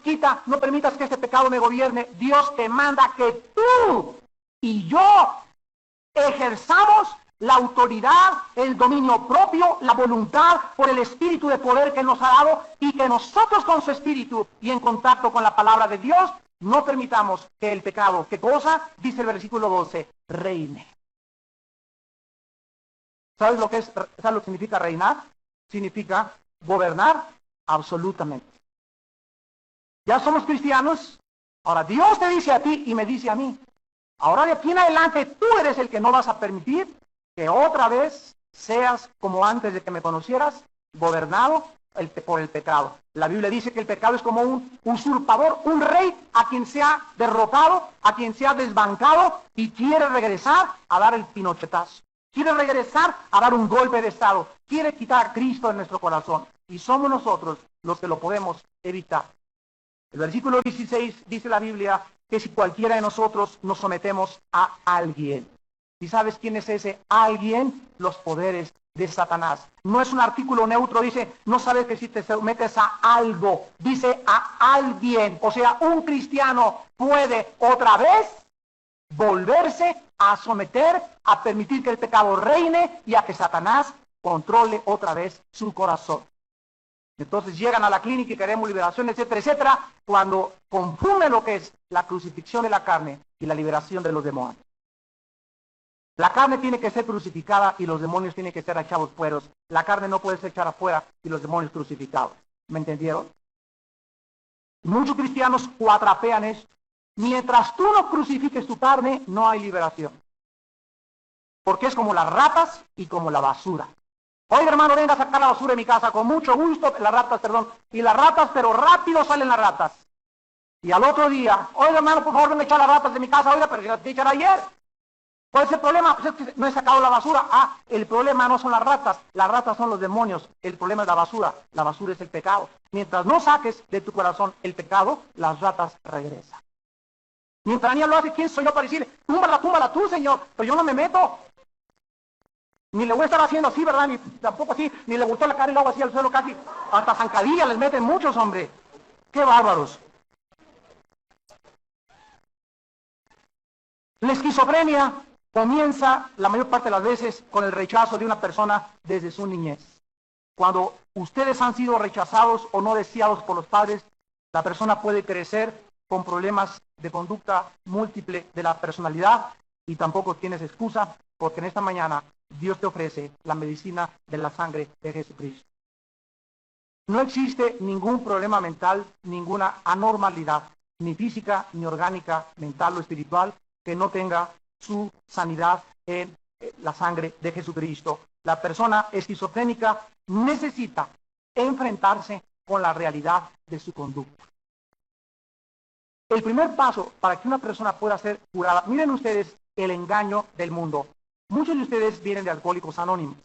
no permitas que este pecado me gobierne. Dios te manda que tú y yo ejerzamos la autoridad, el dominio propio, la voluntad por el espíritu de poder que nos ha dado, y que nosotros con su espíritu y en contacto con la palabra de Dios no permitamos que el pecado, ¿qué cosa? Dice el versículo 12, reine. ¿Sabes lo que significa reinar? Significa gobernar absolutamente. Ya somos cristianos, ahora Dios te dice a ti y me dice a mí, ahora de aquí en adelante tú eres el que no vas a permitir que otra vez seas como antes de que me conocieras, gobernado por el pecado. La Biblia dice que el pecado es como un usurpador, un rey a quien se ha derrotado, a quien se ha desbancado y quiere regresar a dar el pinochetazo. Quiere regresar a dar un golpe de estado. Quiere quitar a Cristo de nuestro corazón. Y somos nosotros los que lo podemos evitar. El versículo 16 dice la Biblia que si cualquiera de nosotros nos sometemos a alguien. ¿Y sabes quién es ese alguien? Los poderes de Satanás. No es un artículo neutro, dice, no sabes que si te sometes a algo, dice a alguien. O sea, un cristiano puede otra vez volverse a someter, a permitir que el pecado reine y a que Satanás controle otra vez su corazón. Entonces llegan a la clínica y queremos liberación, etcétera, etcétera, cuando confunden lo que es la crucifixión de la carne y la liberación de los demonios. La carne tiene que ser crucificada y los demonios tienen que ser echados fuera. La carne no puede ser echada afuera y los demonios crucificados. ¿Me entendieron? Muchos cristianos cuatrapean esto. Mientras tú no crucifiques tu carne, no hay liberación. Porque es como las ratas y como la basura. Oiga, hermano, venga a sacar la basura de mi casa, con mucho gusto, y las ratas, pero rápido salen las ratas. Y al otro día, oiga, hermano, por favor, venga a echar las ratas de mi casa, oiga, pero si las te echan ayer. ¿Cuál es el problema? Pues es que no he sacado la basura. El problema no son las ratas son los demonios, el problema es la basura es el pecado. Mientras no saques de tu corazón el pecado, las ratas regresan. Mientras Daniel lo hace, ¿quién soy yo para decirle, túmbala tú, Señor? Pero yo no me meto. Ni le voy a estar haciendo así, ¿verdad? Ni tampoco así, ni le gustó la cara y luego así al suelo casi. Hasta zancadillas les meten muchos, hombre. ¡Qué bárbaros! La esquizofrenia comienza la mayor parte de las veces con el rechazo de una persona desde su niñez. Cuando ustedes han sido rechazados o no deseados por los padres, la persona puede crecer con problemas de conducta múltiple de la personalidad y tampoco tienes excusa, porque en esta mañana Dios te ofrece la medicina de la sangre de Jesucristo. No existe ningún problema mental, ninguna anormalidad, ni física, ni orgánica, mental o espiritual, que no tenga su sanidad en la sangre de Jesucristo. La persona esquizofrénica necesita enfrentarse con la realidad de su conducta. El primer paso para que una persona pueda ser curada, miren ustedes el engaño del mundo. Muchos de ustedes vienen de Alcohólicos Anónimos.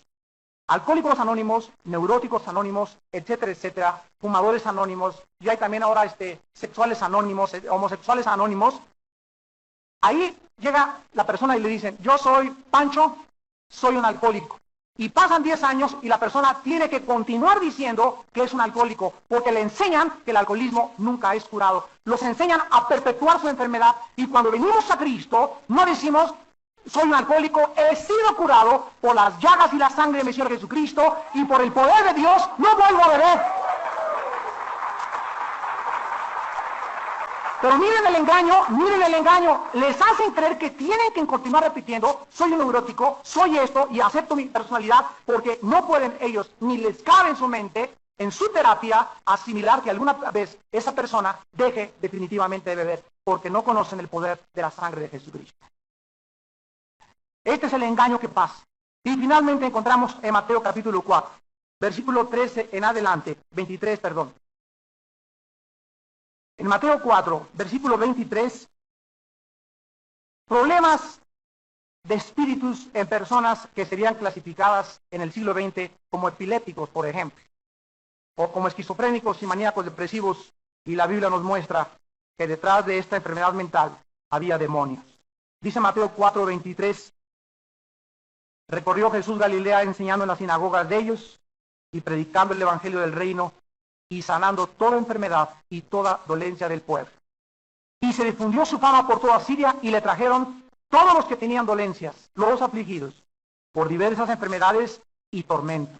Alcohólicos Anónimos, Neuróticos Anónimos, etcétera, etcétera, Fumadores Anónimos, y hay también ahora sexuales anónimos, homosexuales anónimos. Ahí llega la persona y le dicen, yo soy Pancho, soy un alcohólico. Y pasan 10 años y la persona tiene que continuar diciendo que es un alcohólico, porque le enseñan que el alcoholismo nunca es curado. Los enseñan a perpetuar su enfermedad, y cuando venimos a Cristo, no decimos, soy un alcohólico, he sido curado por las llagas y la sangre de mi Señor Jesucristo, y por el poder de Dios, no vuelvo a beber. Pero miren el engaño, les hacen creer que tienen que continuar repitiendo, soy un neurótico, soy esto, y acepto mi personalidad, porque no pueden ellos, ni les cabe en su mente, en su terapia, asimilar que alguna vez esa persona deje definitivamente de beber, porque no conocen el poder de la sangre de Jesucristo. Este es el engaño que pasa. Y finalmente encontramos en Mateo capítulo 4, versículo 13 en adelante, 23, perdón. En Mateo 4, versículo 23, problemas de espíritus en personas que serían clasificadas en el siglo XX como epilépticos, por ejemplo, o como esquizofrénicos y maníacos depresivos, y la Biblia nos muestra que detrás de esta enfermedad mental había demonios. Dice Mateo 4, 23, recorrió Jesús Galilea enseñando en las sinagogas de ellos y predicando el evangelio del reino y sanando toda enfermedad y toda dolencia del pueblo. Y se difundió su fama por toda Siria, y le trajeron todos los que tenían dolencias, los afligidos, por diversas enfermedades y tormentos,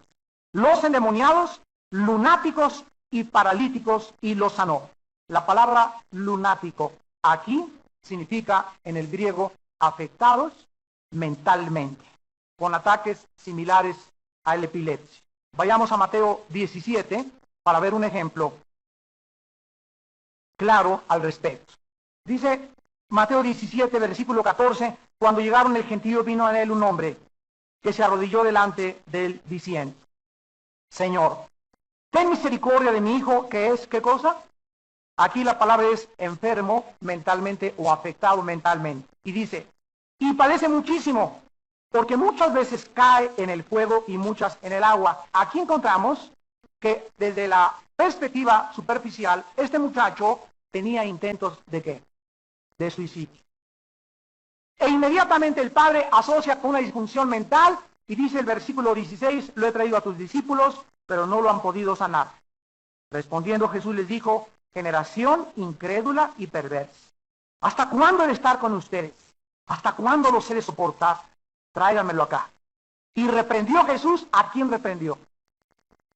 los endemoniados, lunáticos y paralíticos, y los sanó. La palabra lunático aquí significa en el griego afectados mentalmente, con ataques similares a la epilepsia. Vayamos a Mateo 17 para ver un ejemplo claro al respecto. Dice Mateo 17, versículo 14, cuando llegaron el gentío, vino a él un hombre que se arrodilló delante de él diciendo, Señor, ten misericordia de mi hijo, que es, ¿qué cosa? Aquí la palabra es enfermo mentalmente o afectado mentalmente. Y dice, y padece muchísimo, porque muchas veces cae en el fuego y muchas en el agua. Aquí encontramos que desde la perspectiva superficial, este muchacho tenía intentos ¿de qué? De suicidio. E inmediatamente el padre asocia con una disfunción mental y dice el versículo 16, lo he traído a tus discípulos, pero no lo han podido sanar. Respondiendo Jesús les dijo, generación incrédula y perversa, ¿hasta cuándo he de estar con ustedes? ¿Hasta cuándo los he de soportar? Tráiganmelo acá. Y reprendió Jesús, ¿a quién reprendió?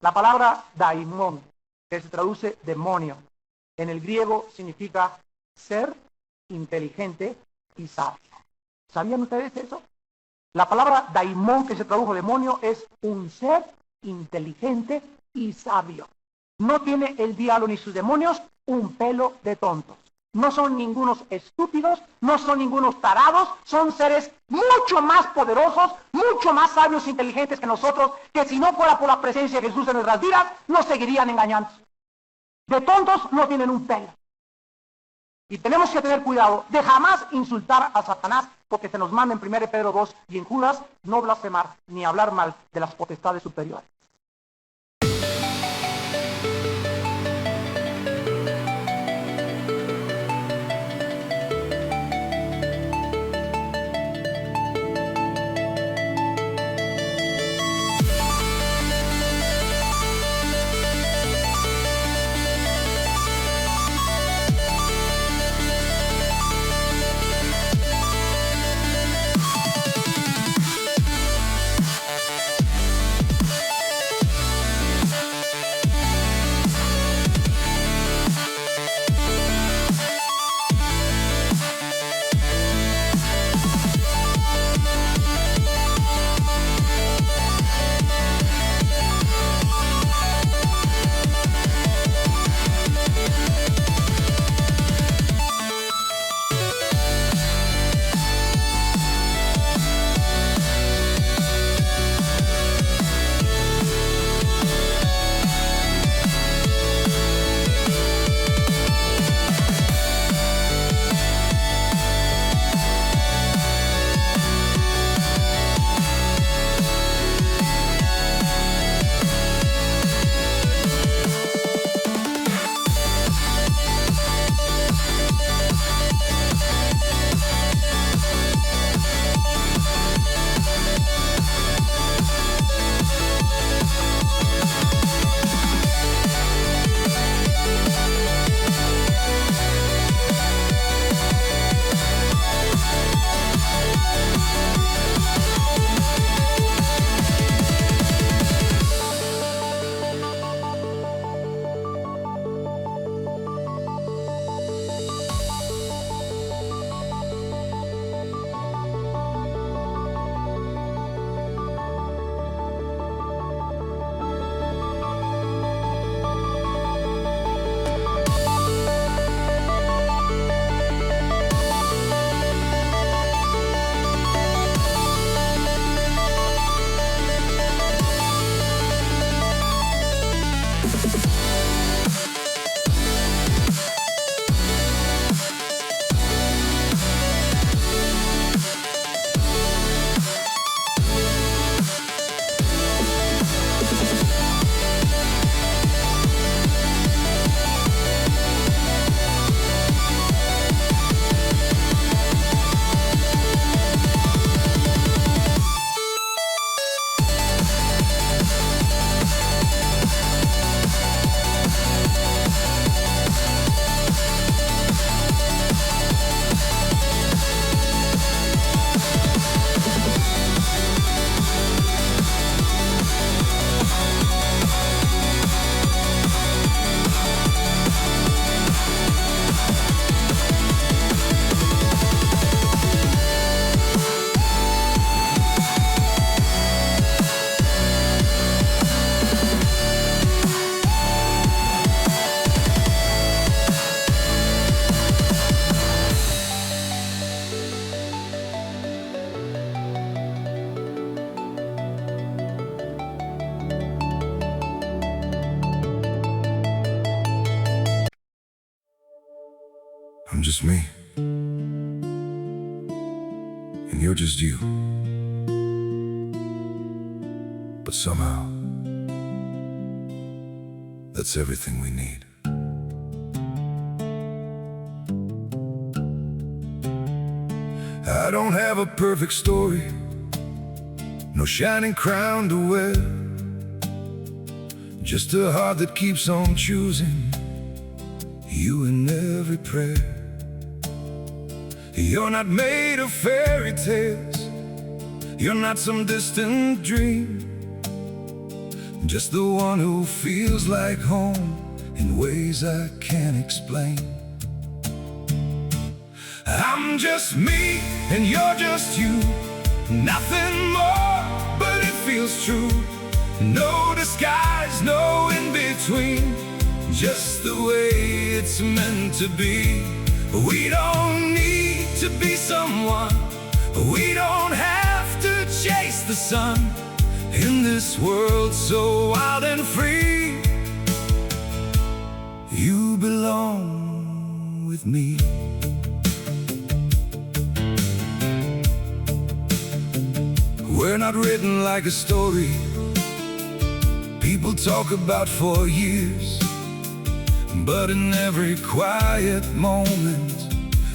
La palabra daimon, que se traduce demonio, en el griego significa ser inteligente y sabio. ¿Sabían ustedes eso? La palabra daimon, que se tradujo demonio, es un ser inteligente y sabio. No tiene el diablo ni sus demonios un pelo de tontos. No son ningunos estúpidos, no son ningunos tarados, son seres mucho más poderosos, mucho más sabios e inteligentes que nosotros, que si no fuera por la presencia de Jesús en nuestras vidas, nos seguirían engañando. De tontos no tienen un pelo. Y tenemos que tener cuidado de jamás insultar a Satanás, porque se nos manda en 1 Pedro 2 y en Judas no blasfemar ni hablar mal de las potestades superiores. I'm just me, and you're just you. But somehow, that's everything we need. I don't have a perfect story, no shining crown to wear, just a heart that keeps on choosing you in every prayer. You're not made of fairy tales, you're not some distant dream, just the one who feels like home in ways I can't explain. I'm just me, and you're just you. Nothing more, but it feels true. No disguise, no in-between, just the way it's meant to be. We don't need to be someone, we don't have to chase the sun. In this world so wild and free, you belong with me. We're not written like a story people talk about for years, but in every quiet moment,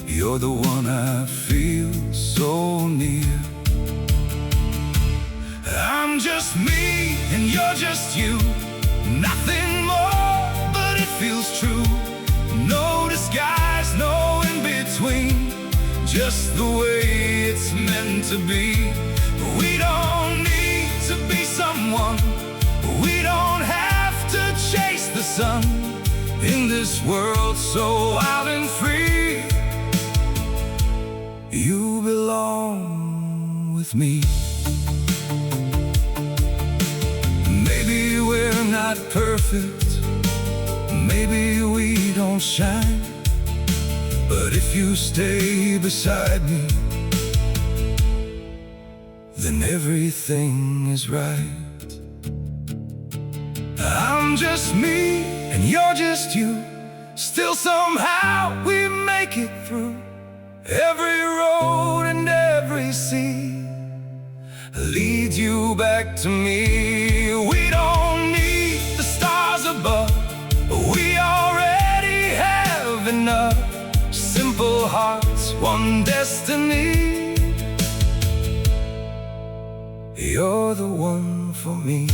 you're the one I feel so near. I'm just me, and you're just you. Nothing more, but it feels true. No disguise, no in-between, just the way it's meant to be. We don't need to be someone, we don't have to chase the sun. In this world so wild and free, you belong with me. Maybe we're not perfect, maybe we don't shine, but if you stay beside me, then everything is right. I'm just me, and you're just you. Still somehow we make it through every road and every sea. Lead you back to me. We don't need the stars above, we already have enough. Simple hearts, one destiny. You're the one for me.